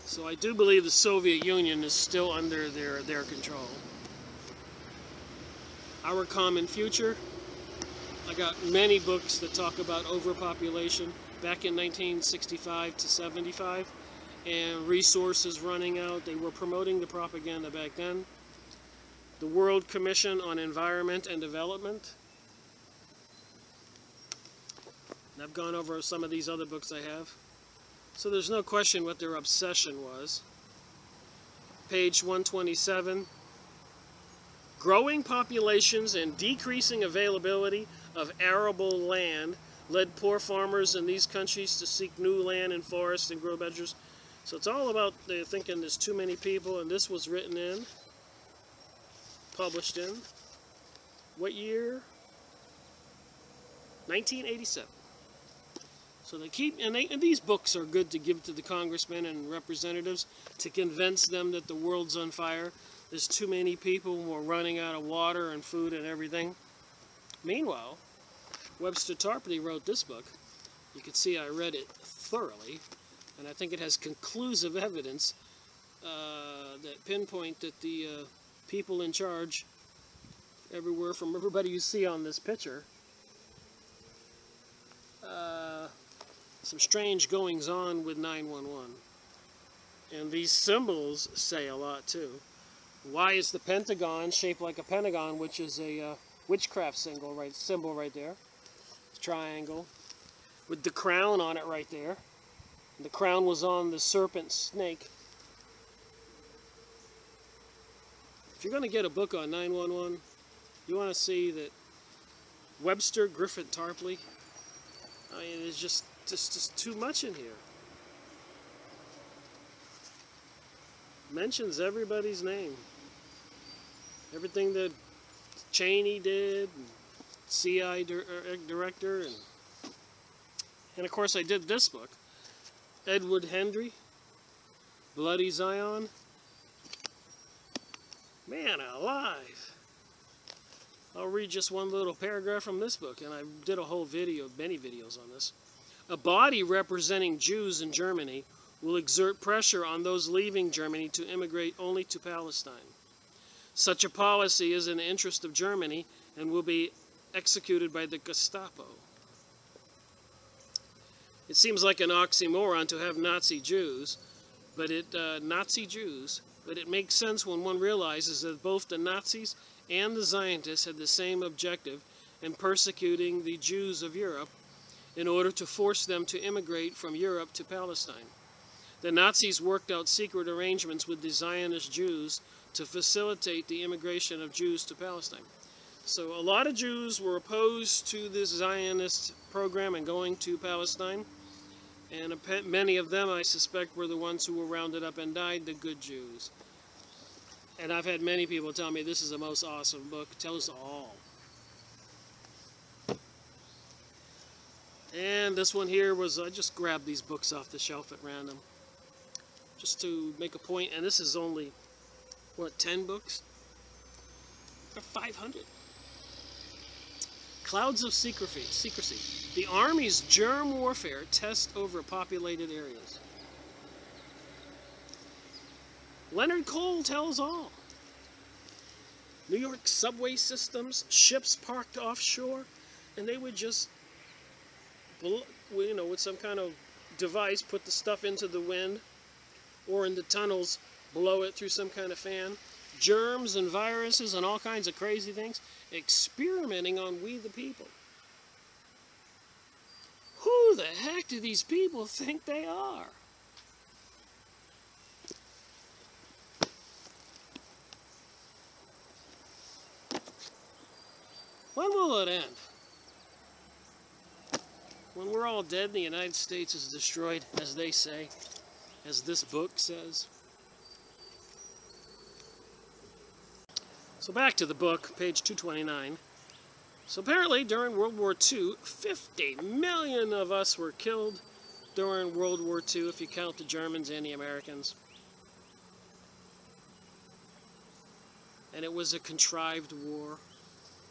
So I do believe the Soviet Union is still under their control. Our Common Future. I got many books that talk about overpopulation back in 1965 to 75. And resources running out. They were promoting the propaganda back then. The World Commission on Environment and Development. And I've gone over some of these other books I have. So there's no question what their obsession was. Page 127. Growing populations and decreasing availability of arable land led poor farmers in these countries to seek new land and forests and grow measures. So it's all about they're thinking there's too many people, and this was written in, published in, what year? 1987. So they keep, and these books are good to give to the congressmen and representatives to convince them that the world's on fire. There's too many people, we're running out of water and food and everything. Meanwhile, Webster Tarpley wrote this book. You can see I read it thoroughly. And I think it has conclusive evidence that pinpoint that the people in charge, everywhere from everybody you see on this picture, some strange goings on with 911. And these symbols say a lot too. Why is the Pentagon shaped like a pentagon, which is a witchcraft symbol right there? It's a triangle with the crown on it right there. The crown was on the serpent snake. If you're going to get a book on 911, you want to see that Webster Griffith Tarpley, I mean, there's just too much in here. Mentions everybody's name. Everything that Cheney did, and CIA director, and of course I did this book. Edward Hendry, Bloody Zion. Man alive. I'll read just one little paragraph from this book, and I did a whole video, many videos on this. A body representing Jews in Germany will exert pressure on those leaving Germany to immigrate only to Palestine. Such a policy is in the interest of Germany and will be executed by the Gestapo. It seems like an oxymoron to have Nazi Jews, but it makes sense when one realizes that both the Nazis and the Zionists had the same objective in persecuting the Jews of Europe in order to force them to immigrate from Europe to Palestine. The Nazis worked out secret arrangements with the Zionist Jews to facilitate the immigration of Jews to Palestine. So a lot of Jews were opposed to this Zionist program and going to Palestine. And many of them, I suspect, were the ones who were rounded up and died, the good Jews. And I've had many people tell me this is the most awesome book. It tells all. And this one here was, I just grabbed these books off the shelf at random. Just to make a point. And this is only, what, 10 books? Or 500. Clouds of Secrecy. The Army's germ warfare test over populated areas. Leonard Cole tells all. New York subway systems, ships parked offshore, and they would just, you know, with some kind of device, put the stuff into the wind, or in the tunnels, blow it through some kind of fan. Germs and viruses and all kinds of crazy things, experimenting on we the people. Who the heck do these people think they are? When will it end? When we're all dead and the United States is destroyed, as they say, as this book says? So back to the book, page 229. So apparently during World War II, 50 million of us were killed during World War II, if you count the Germans and the Americans. And it was a contrived war.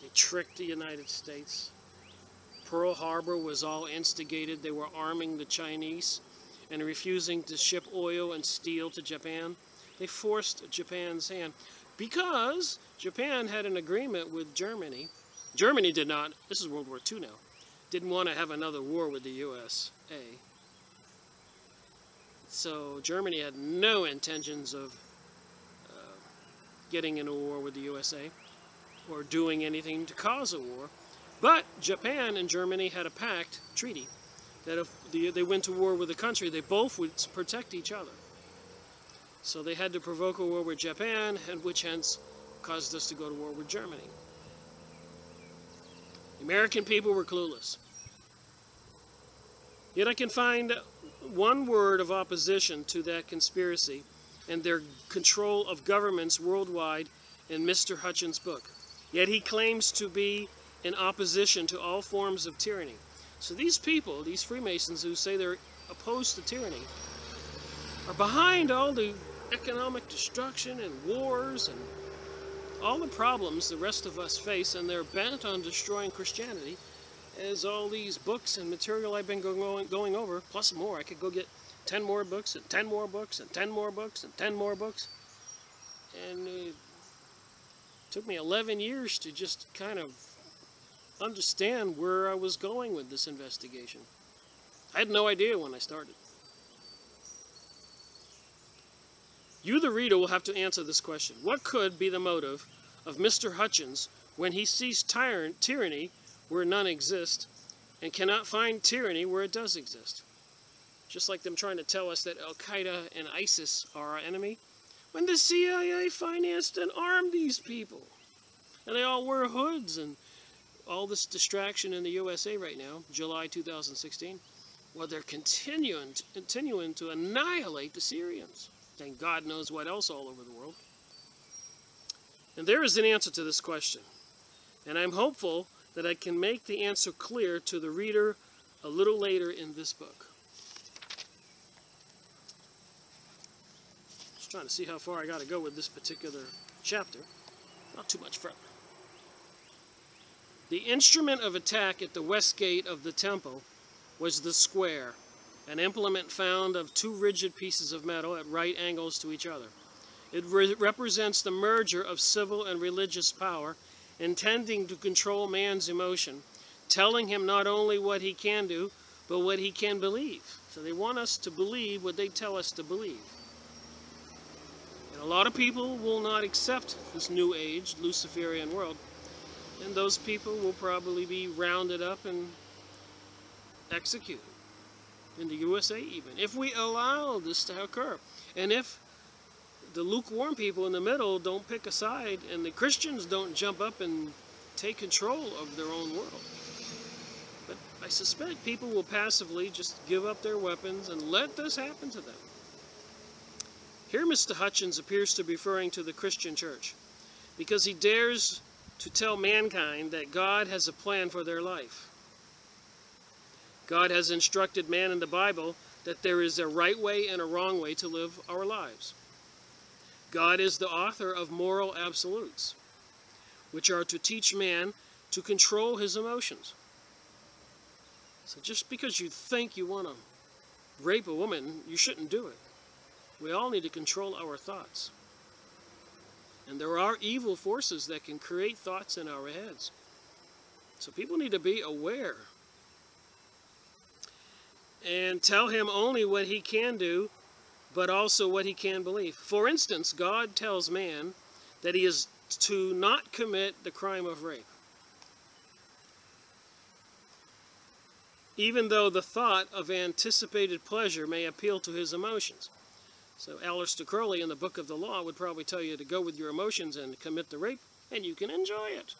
They tricked the United States. Pearl Harbor was all instigated. They were arming the Chinese and refusing to ship oil and steel to Japan. They forced Japan's hand because Japan had an agreement with Germany. Germany did not, this is World War II now, didn't want to have another war with the USA. So Germany had no intentions of getting in a war with the USA or doing anything to cause a war. But Japan and Germany had a pact, treaty, that if they went to war with a country, they both would protect each other. So they had to provoke a war with Japan, and which hence caused us to go to war with Germany. The American people were clueless. Yet I can find one word of opposition to that conspiracy and their control of governments worldwide in Mr. Hutchins' book. Yet he claims to be in opposition to all forms of tyranny. So these people, these Freemasons who say they're opposed to tyranny, are behind all the economic destruction and wars and all the problems the rest of us face, and they're bent on destroying Christianity, as all these books and material I've been going over, plus more. I could go get 10 more books, and 10 more books, and 10 more books, and 10 more books. And it took me 11 years to just kind of understand where I was going with this investigation. I had no idea when I started. You, the reader, will have to answer this question. What could be the motive of Mr. Hutchins when he sees tyranny where none exist and cannot find tyranny where it does exist? Just like them trying to tell us that Al-Qaeda and ISIS are our enemy, when the CIA financed and armed these people. And they all wear hoods, and all this distraction in the USA right now, July 2016, well, they're continuing to annihilate the Syrians. And God knows what else all over the world. And there is an answer to this question. And I'm hopeful that I can make the answer clear to the reader a little later in this book. Just trying to see how far I got to go with this particular chapter. Not too much further. The instrument of attack at the west gate of the temple was the square, an implement found of two rigid pieces of metal at right angles to each other. It represents the merger of civil and religious power, intending to control man's emotion, telling him not only what he can do, but what he can believe. So they want us to believe what they tell us to believe. And a lot of people will not accept this new age, Luciferian world, and those people will probably be rounded up and executed. In the USA even, if we allow this to occur. And if the lukewarm people in the middle don't pick a side, and the Christians don't jump up and take control of their own world. But I suspect people will passively just give up their weapons and let this happen to them. Here Mr. Hutchins appears to be referring to the Christian church, because he dares to tell mankind that God has a plan for their life. God has instructed man in the Bible that there is a right way and a wrong way to live our lives. God is the author of moral absolutes, which are to teach man to control his emotions. So just because you think you want to rape a woman, you shouldn't do it. We all need to control our thoughts. And there are evil forces that can create thoughts in our heads. So people need to be aware. And tell him only what he can do, but also what he can believe. For instance, God tells man that he is to not commit the crime of rape, even though the thought of anticipated pleasure may appeal to his emotions. So Aleister Crowley in the Book of the Law would probably tell you to go with your emotions and commit the rape, and you can enjoy it.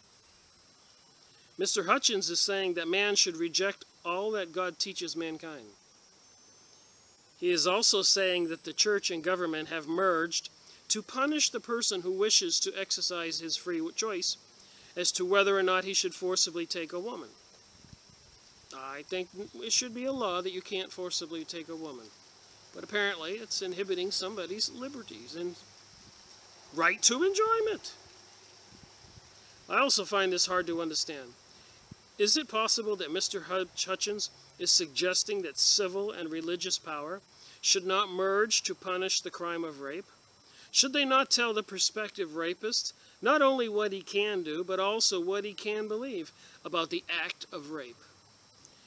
Mr. Hutchins is saying that man should reject all that God teaches mankind. He is also saying that the church and government have merged to punish the person who wishes to exercise his free choice as to whether or not he should forcibly take a woman. I think it should be a law that you can't forcibly take a woman. But apparently it's inhibiting somebody's liberties and right to enjoyment. I also find this hard to understand. Is it possible that Mr. Hutchins is suggesting that civil and religious power should not merge to punish the crime of rape? Should they not tell the prospective rapist not only what he can do, but also what he can believe about the act of rape?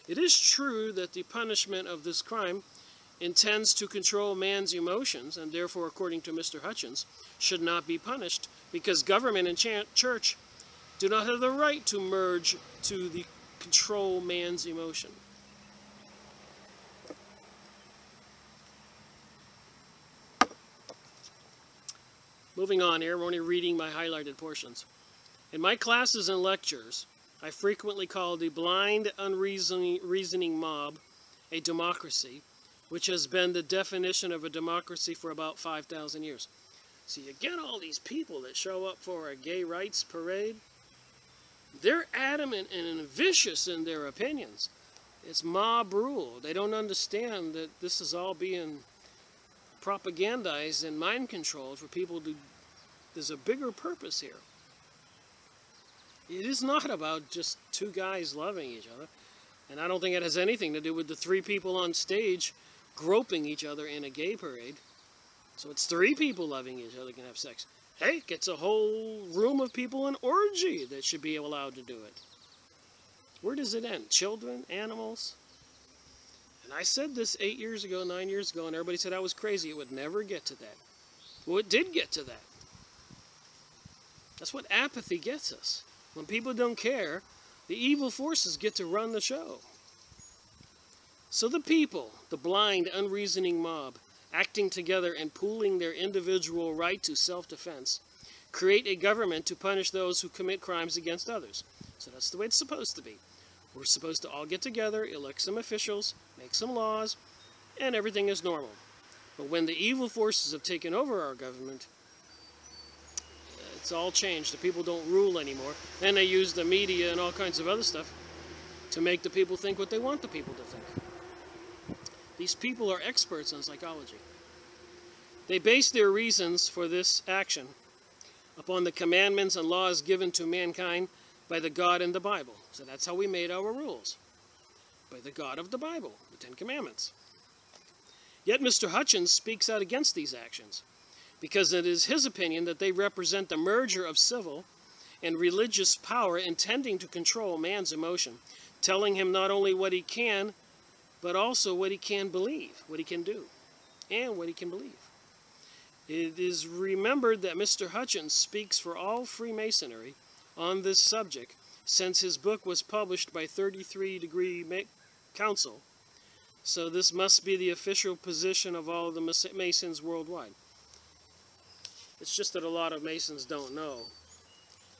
It is true that the punishment of this crime intends to control man's emotions, and therefore, according to Mr. Hutchins, should not be punished, because government and church do not have the right to merge to control man's emotion. Moving on here, I'm only reading my highlighted portions. In my classes and lectures, I frequently call the blind, unreasoning mob a democracy, which has been the definition of a democracy for about 5,000 years. So you get all these people that show up for a gay rights parade. They're adamant and vicious in their opinions. It's mob rule. They don't understand that this is all being propagandized and mind controlled for people to... There's a bigger purpose here. It is not about just two guys loving each other. And I don't think it has anything to do with the three people on stage groping each other in a gay parade. So it's three people loving each other can have sex. Hey, gets a whole room of people an orgy that should be allowed to do it. Where does it end? Children? Animals? And I said this 8 years ago, 9 years ago, and everybody said I was crazy. It would never get to that. Well, it did get to that. That's what apathy gets us. When people don't care, the evil forces get to run the show. So the people, the blind, unreasoning mob, acting together and pooling their individual right to self-defense, create a government to punish those who commit crimes against others. So that's the way it's supposed to be. We're supposed to all get together, elect some officials, make some laws, and everything is normal. But when the evil forces have taken over our government, it's all changed. The people don't rule anymore. Then they use the media and all kinds of other stuff to make the people think what they want the people to think. These people are experts on psychology. They base their reasons for this action upon the commandments and laws given to mankind by the God in the Bible. So that's how we made our rules. By the God of the Bible, the Ten Commandments. Yet Mr. Hutchins speaks out against these actions, because it is his opinion that they represent the merger of civil and religious power intending to control man's emotion, telling him not only what he can, but also what he can believe, what he can do, and what he can believe. It is remembered that Mr. Hutchins speaks for all Freemasonry on this subject, since his book was published by 33 Degree Council, so this must be the official position of all the Masons worldwide. It's just that a lot of Masons don't know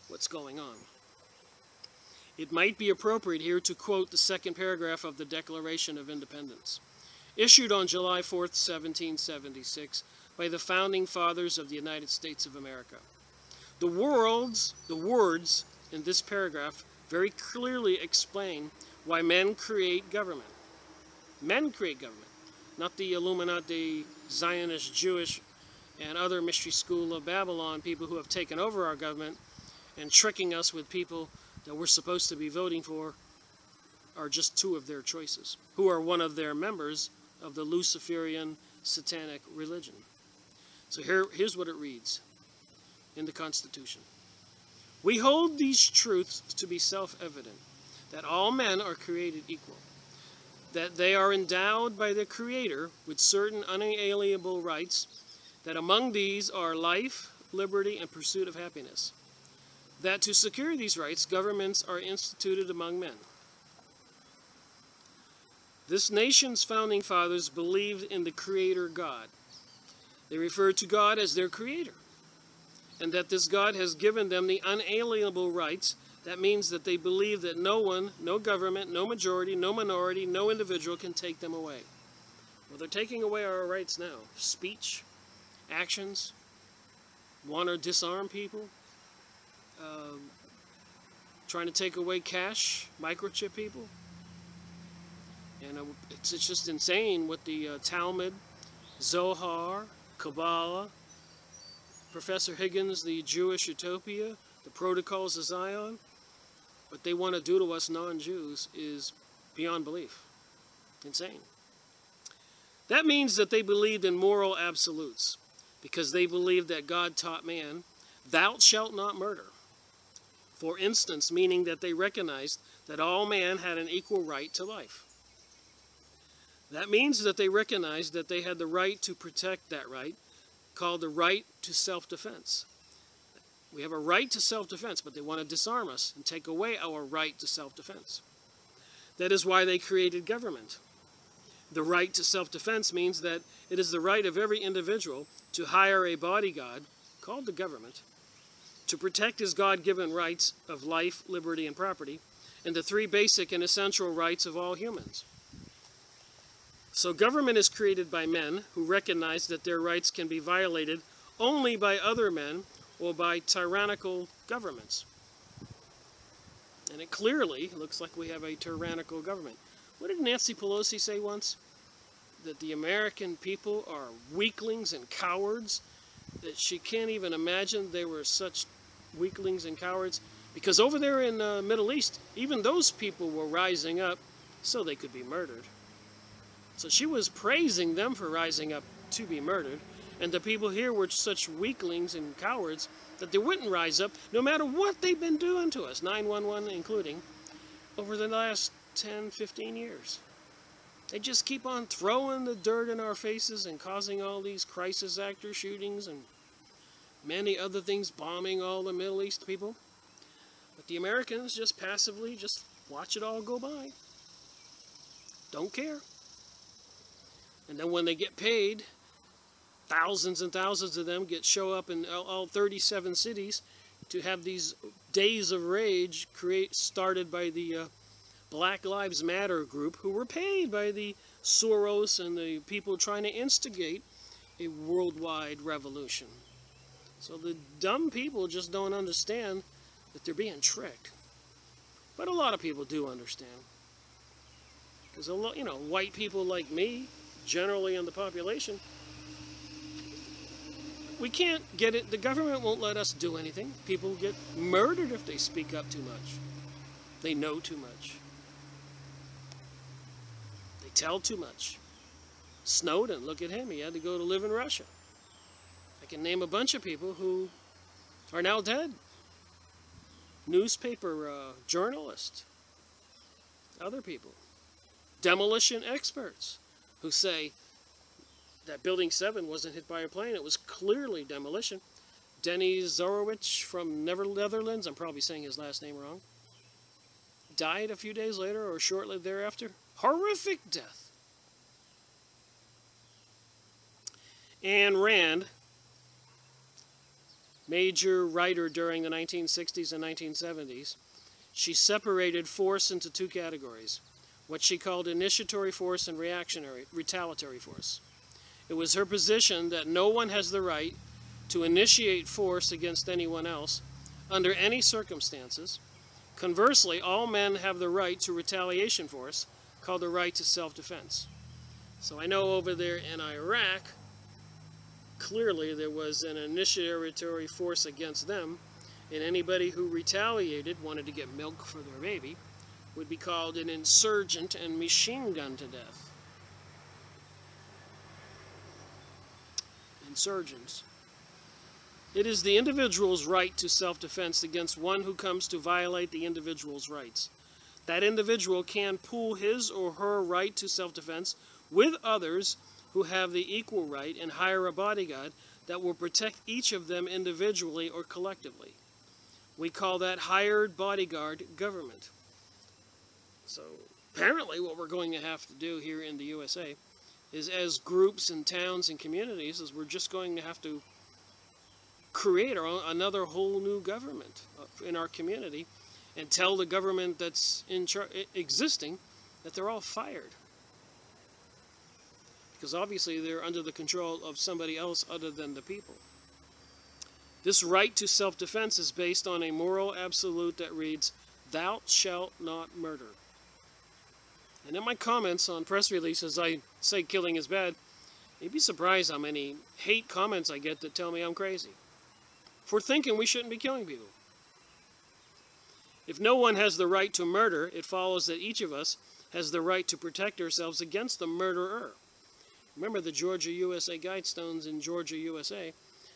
what's going on. It might be appropriate here to quote the second paragraph of the Declaration of Independence, issued on July 4th, 1776, by the Founding Fathers of the United States of America. The words in this paragraph very clearly explain why men create government. Men create government, not the Illuminati, Zionist, Jewish, and other mystery school of Babylon people who have taken over our government and tricking us with people that we're supposed to be voting for are just two of their choices, who are one of their members of the Luciferian satanic religion. So here's what it reads in the Constitution. We hold these truths to be self-evident, that all men are created equal, that they are endowed by the Creator with certain unalienable rights, that among these are life, liberty, and pursuit of happiness, that to secure these rights, governments are instituted among men. This nation's founding fathers believed in the Creator God. They referred to God as their Creator, and that this God has given them the unalienable rights. That means that they believe that no one, no government, no majority, no minority, no individual can take them away. Well, they're taking away our rights now. Speech, actions, want to disarm people, trying to take away cash, microchip people. And it's just insane what the Talmud, Zohar, Kabbalah, Professor Higgins, the Jewish Utopia, the Protocols of Zion, what they want to do to us non-Jews is beyond belief. Insane. That means that they believed in moral absolutes, because they believed that God taught man, "Thou shalt not murder." For instance, meaning that they recognized that all man had an equal right to life. That means that they recognized that they had the right to protect that right, called the right to self-defense. We have a right to self-defense, but they want to disarm us and take away our right to self-defense. That is why they created government. The right to self-defense means that it is the right of every individual to hire a bodyguard, called the government, to protect his God-given rights of life, liberty, and property, and the three basic and essential rights of all humans. So government is created by men who recognize that their rights can be violated only by other men or by tyrannical governments. And it clearly looks like we have a tyrannical government. What did Nancy Pelosi say once? That the American people are weaklings and cowards, that she can't even imagine they were such weaklings and cowards, because over there in the Middle East, even those people were rising up so they could be murdered. So she was praising them for rising up to be murdered, and the people here were such weaklings and cowards that they wouldn't rise up no matter what they've been doing to us, 911 including, over the last 10, 15 years. They just keep on throwing the dirt in our faces and causing all these crisis actor shootings and many other things, bombing all the Middle East people. But the Americans just passively just watch it all go by. Don't care. And then when they get paid, thousands and thousands of them show up in all 37 cities to have these days of rage started by the Black Lives Matter group, who were paid by the Soros and the people trying to instigate a worldwide revolution. So the dumb people just don't understand that they're being tricked. But a lot of people do understand. Because, white people like me, generally in the population, we can't get it. The government won't let us do anything. People get murdered if they speak up too much. They know too much. They tell too much. Snowden, look at him. He had to go to live in Russia. I can name a bunch of people who are now dead. Newspaper journalists. Other people. Demolition experts who say that Building 7 wasn't hit by a plane. It was clearly demolition. Denny Zorowicz from Netherlands, I'm probably saying his last name wrong, died a few days later or shortly thereafter. Horrific death. Ayn Rand, major writer during the 1960s and 1970s, she separated force into two categories, what she called initiatory force and retaliatory force. It was her position that no one has the right to initiate force against anyone else under any circumstances. Conversely, all men have the right to retaliation force, called the right to self-defense. So I know over there in Iraq, clearly there was an initiatory force against them, and anybody who retaliated, wanted to get milk for their baby, would be called an insurgent and machine gunned to death. Insurgents. It is the individual's right to self-defense against one who comes to violate the individual's rights. That individual can pool his or her right to self-defense with others who have the equal right and hire a bodyguard that will protect each of them individually or collectively. We call that hired bodyguard government. So apparently what we're going to have to do here in the USA is, as groups and towns and communities, is we're just going to have to create another whole new government in our community and tell the government that's existing that they're all fired. Because obviously they're under the control of somebody else other than the people. This right to self-defense is based on a moral absolute that reads, "Thou shalt not murder." And in my comments on press releases, I say killing is bad. You'd be surprised how many hate comments I get that tell me I'm crazy for thinking we shouldn't be killing people. If no one has the right to murder, it follows that each of us has the right to protect ourselves against the murderer. Remember, the Georgia USA Guidestones in Georgia, USA,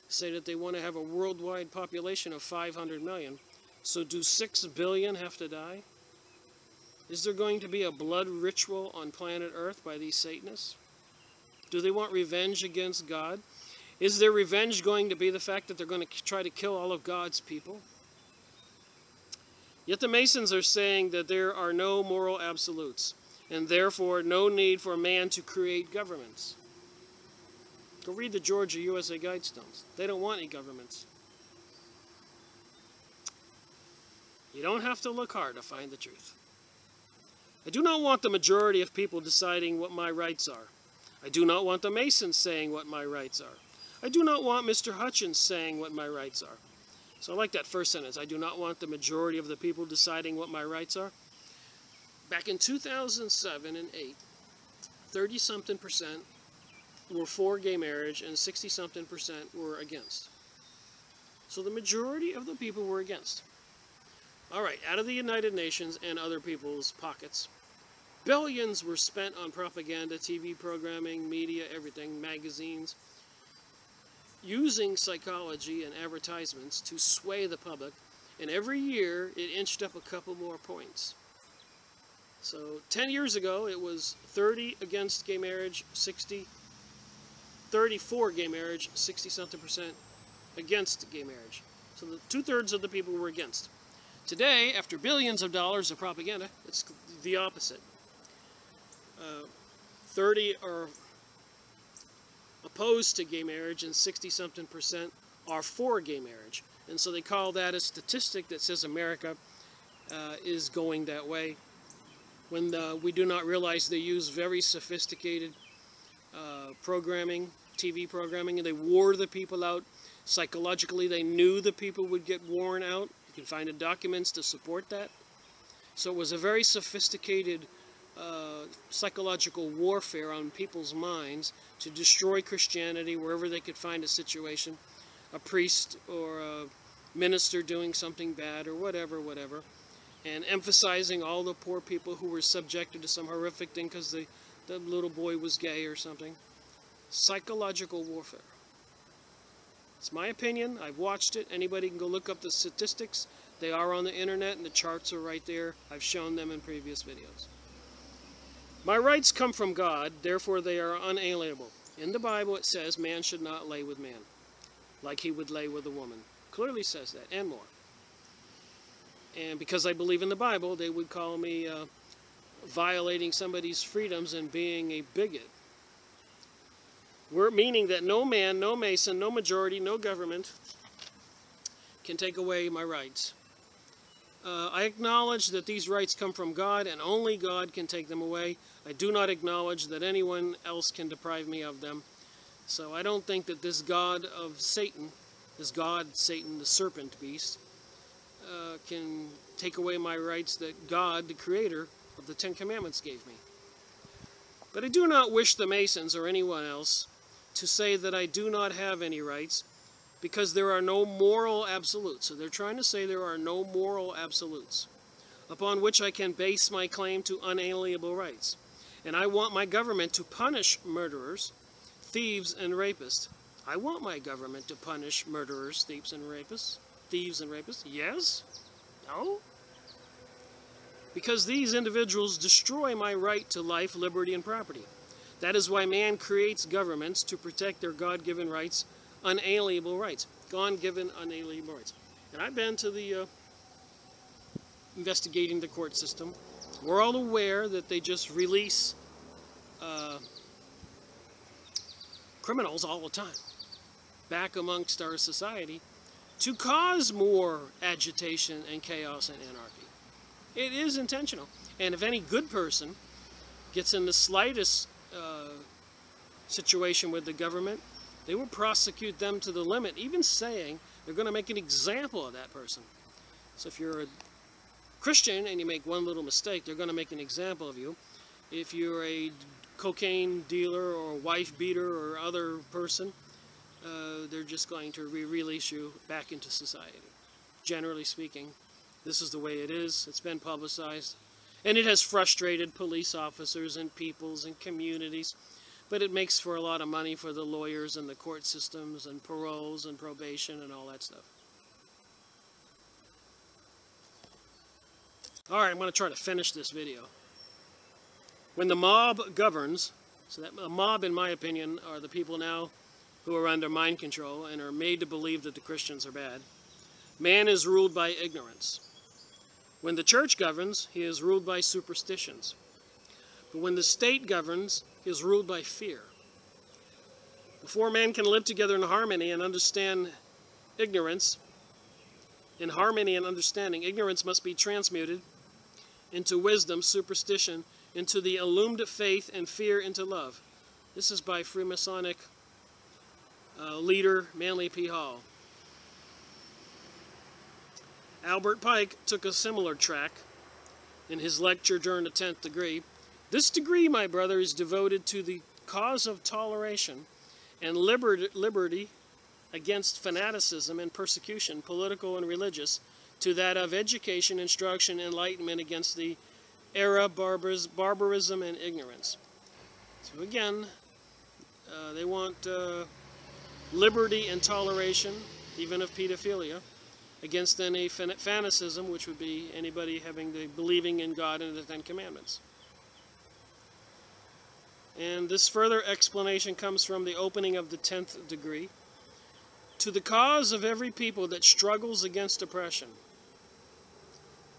say that they want to have a worldwide population of 500 million. So do 6 billion have to die? Is there going to be a blood ritual on planet Earth by these Satanists? Do they want revenge against God? Is their revenge going to be the fact that they're going to try to kill all of God's people? Yet the Masons are saying that there are no moral absolutes, and therefore no need for man to create governments. Go read the Georgia USA Guidestones. They don't want any governments. You don't have to look hard to find the truth. I do not want the majority of people deciding what my rights are. I do not want the Masons saying what my rights are. I do not want Mr. Hutchins saying what my rights are. So I like that first sentence. I do not want the majority of the people deciding what my rights are. Back in 2007 and 8, 30-something% were for gay marriage and 60-something% were against. So the majority of the people were against. All right, out of the United Nations and other people's pockets, billions were spent on propaganda, TV programming, media, everything, magazines, using psychology and advertisements to sway the public, and every year it inched up a couple more points. So 10 years ago it was 30 against gay marriage, 30 for gay marriage, 60-something% against gay marriage. So the 2/3 of the people were against. Today, after billions of dollars of propaganda, it's the opposite. 30 are opposed to gay marriage and 60-something% are for gay marriage. And so they call that a statistic that says America is going that way, when we do not realize they use very sophisticated programming, TV programming, and they wore the people out psychologically. They knew the people would get worn out. You can find the documents to support that. So it was a very sophisticated psychological warfare on people's minds to destroy Christianity wherever they could find a situation, a priest or a minister doing something bad or whatever, and emphasizing all the poor people who were subjected to some horrific thing because the little boy was gay or something. Psychological warfare. It's my opinion. I've watched it. Anybody can go look up the statistics. They are on the internet and the charts are right there. I've shown them in previous videos. My rights come from God, therefore they are unalienable. In the Bible it says man should not lay with man, like he would lay with a woman. Clearly says that, and more. And because I believe in the Bible, they would call me violating somebody's freedoms and being a bigot. Meaning that no man, no Mason, no majority, no government can take away my rights. I acknowledge that these rights come from God and only God can take them away. I do not acknowledge that anyone else can deprive me of them. So I don't think that this God of Satan, this God, Satan, the serpent beast, can take away my rights that God, the creator of the 10 Commandments, gave me. But I do not wish the Masons or anyone else to say that I do not have any rights, because there are no moral absolutes. So they're trying to say there are no moral absolutes upon which I can base my claim to unalienable rights. And I want my government to punish murderers, thieves, and rapists. I want my government to punish murderers, thieves, and rapists. Yes? No? Because these individuals destroy my right to life, liberty, and property. That is why man creates governments to protect their God-given rights, unalienable rights. God-given, unalienable rights. And I've been to the investigating the court system. We're all aware that they just release criminals all the time back amongst our society to cause more agitation and chaos and anarchy. It is intentional. And if any good person gets in the slightest situation with the government, they will prosecute them to the limit, even saying They're going to make an example of that person. So if you're a Christian and you make one little mistake, they're going to make an example of you. If you're a cocaine dealer or wife beater or other person, they're just going to release you back into society. Generally speaking, this is the way it is. It's been publicized. And it has frustrated police officers and peoples and communities. But it makes for a lot of money for the lawyers and the court systems and paroles and probation and all that stuff. Alright, I'm going to try to finish this video. When the mob governs, so that a mob, in my opinion, are the people now who are under mind control and are made to believe that the Christians are bad. Man is ruled by ignorance. When the church governs, he is ruled by superstitions. But when the state governs, he is ruled by fear. Before man can live together in harmony and understand ignorance, in harmony and understanding, ignorance must be transmuted into wisdom, superstition, into the illumined faith, and fear into love. This is by Freemasonic leader Manly P. Hall. Albert Pike took a similar track in his lecture during the 10th degree. This degree, my brother, is devoted to the cause of toleration and liberty against fanaticism and persecution, political and religious, to that of education, instruction, enlightenment against the era, barbarism, and ignorance. So again, they want liberty and toleration, even of pedophilia, against any fanaticism, which would be anybody having the believing in God and the Ten Commandments. And this further explanation comes from the opening of the 10th degree. To the cause of every people that struggles against oppression.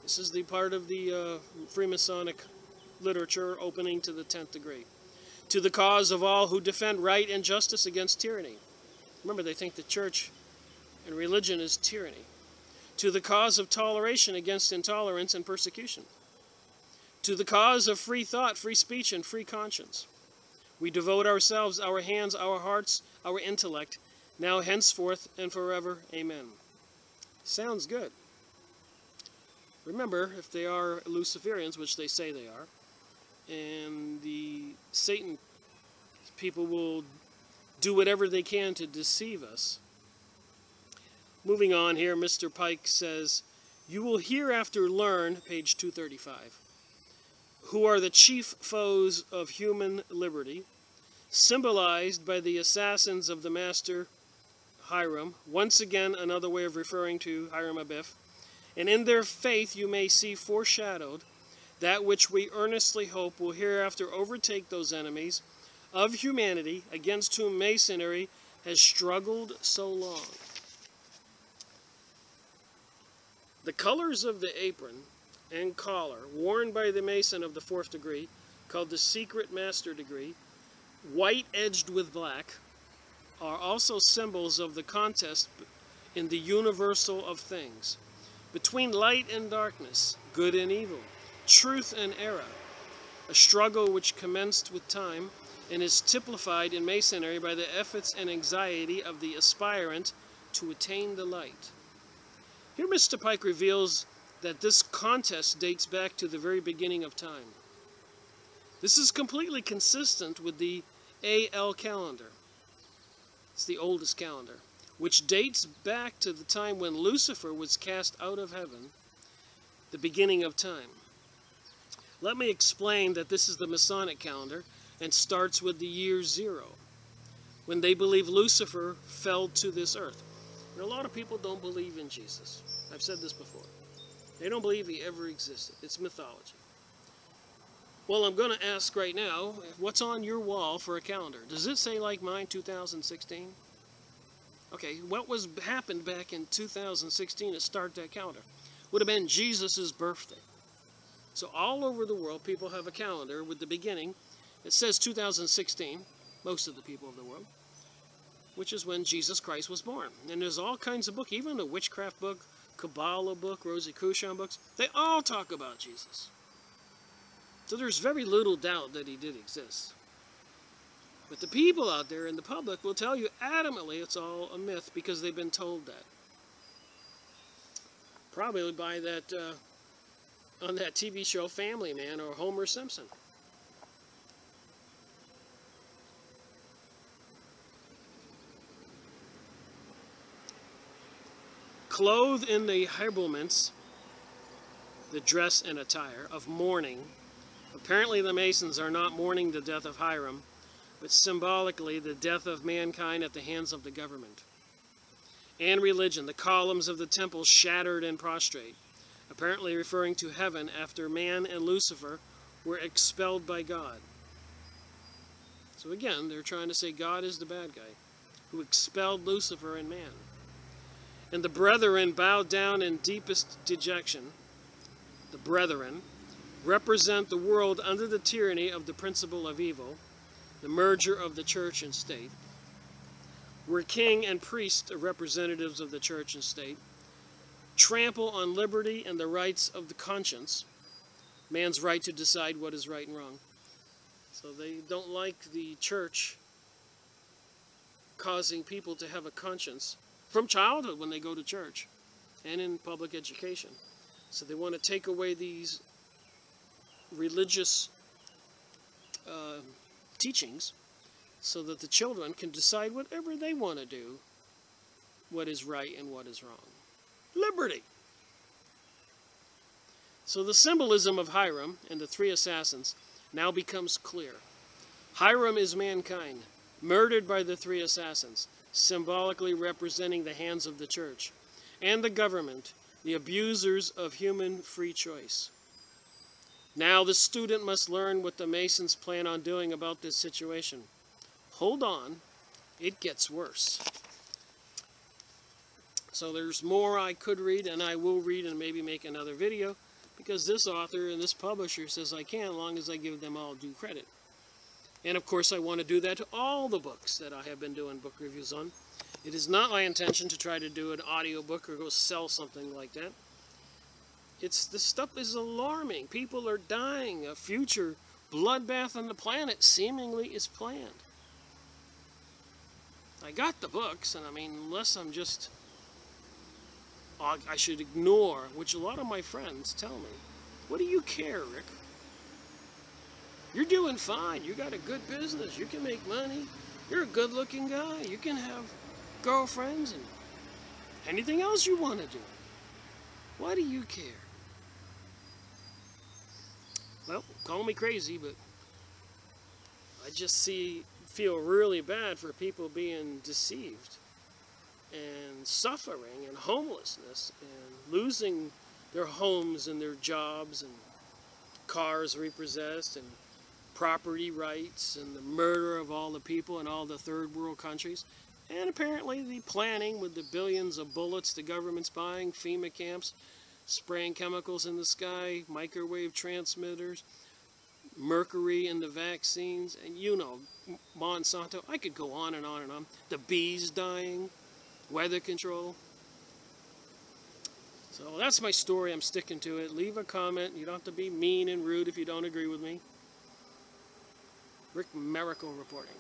This is the part of the Freemasonic literature opening to the 10th degree. To the cause of all who defend right and justice against tyranny. Remember, they think the church and religion is tyranny. To the cause of toleration against intolerance and persecution. To the cause of free thought, free speech, and free conscience. We devote ourselves, our hands, our hearts, our intellect, now, henceforth, and forever. Amen. Sounds good. Remember, if they are Luciferians, which they say they are, and the Satan people will do whatever they can to deceive us. Moving on here, Mr. Pike says, you will hereafter learn, page 235, who are the chief foes of human liberty, symbolized by the assassins of the master Hiram, once again another way of referring to Hiram Abiff, and in their faith you may see foreshadowed that which we earnestly hope will hereafter overtake those enemies of humanity against whom Masonry has struggled so long. The colors of the apron and collar worn by the Mason of the 4th degree, called the Secret Master degree, white edged with black, are also symbols of the contest in the universal of things, between light and darkness, good and evil, truth and error, a struggle which commenced with time and is typified in Masonry by the efforts and anxiety of the aspirant to attain the light. Here Mr. Pike reveals that this contest dates back to the very beginning of time. This is completely consistent with the AL calendar. It's the oldest calendar, which dates back to the time when Lucifer was cast out of heaven, the beginning of time. Let me explain that this is the Masonic calendar and starts with the year 0, when they believe Lucifer fell to this earth. And a lot of people don't believe in Jesus. I've said this before. They don't believe he ever existed. It's mythology. Well, I'm going to ask right now, what's on your wall for a calendar? Does it say like mine, 2016? Okay, what happened back in 2016 to start that calendar? Would have been Jesus' birthday. So all over the world, people have a calendar with the beginning. It says 2016, most of the people of the world, which is when Jesus Christ was born. And there's all kinds of books, even a witchcraft book, Kabbalah book, Rosie Cruchon books. They all talk about Jesus. So there's very little doubt that he did exist. But the people out there in the public will tell you adamantly it's all a myth because they've been told that. Probably by that, on that TV show Family Man or Homer Simpson. Clothed in the habiliments, the dress and attire of mourning. Apparently the Masons are not mourning the death of Hiram, but symbolically the death of mankind at the hands of the government. And religion, the columns of the temple shattered and prostrate, apparently referring to heaven after man and Lucifer were expelled by God. So again, they're trying to say God is the bad guy who expelled Lucifer and man. And the brethren bowed down in deepest dejection. The brethren represent the world under the tyranny of the principle of evil, the merger of the church and state, where king and priest are representatives of the church and state, trample on liberty and the rights of the conscience, man's right to decide what is right and wrong. So they don't like the church causing people to have a conscience from childhood when they go to church and in public education. So they want to take away these religious teachings so that the children can decide whatever they want to do, what is right and what is wrong. Liberty. So the symbolism of Hiram and the three assassins now becomes clear. Hiram is mankind, murdered by the three assassins, symbolically representing the hands of the church and the government, the abusers of human free choice. Now the student must learn what the Masons plan on doing about this situation. Hold on, it gets worse. So there's more I could read, and I will read and maybe make another video, because this author and this publisher says I can, as long as I give them all due credit. And of course I want to do that to all the books that I have been doing book reviews on. It is not my intention to try to do an audiobook or go sell something like that. This stuff is alarming. People are dying. A future bloodbath on the planet seemingly is planned. I got the books, and I mean, unless I'm just, I should ignore, which a lot of my friends tell me. What do you care, Rick? You're doing fine. You got a good business. You can make money. You're a good-looking guy. You can have girlfriends and anything else you want to do. Why do you care? Well, call me crazy, but I just feel really bad for people being deceived and suffering and homelessness and losing their homes and their jobs and cars repossessed and property rights and the murder of all the people in all the third world countries, and apparently the planning with the billions of bullets the government's buying, FEMA camps, spraying chemicals in the sky, microwave transmitters, mercury in the vaccines, and you know, Monsanto. I could go on and on and on. The bees dying, weather control. So that's my story. I'm sticking to it. Leave a comment. You don't have to be mean and rude if you don't agree with me. Rick Miracle reporting.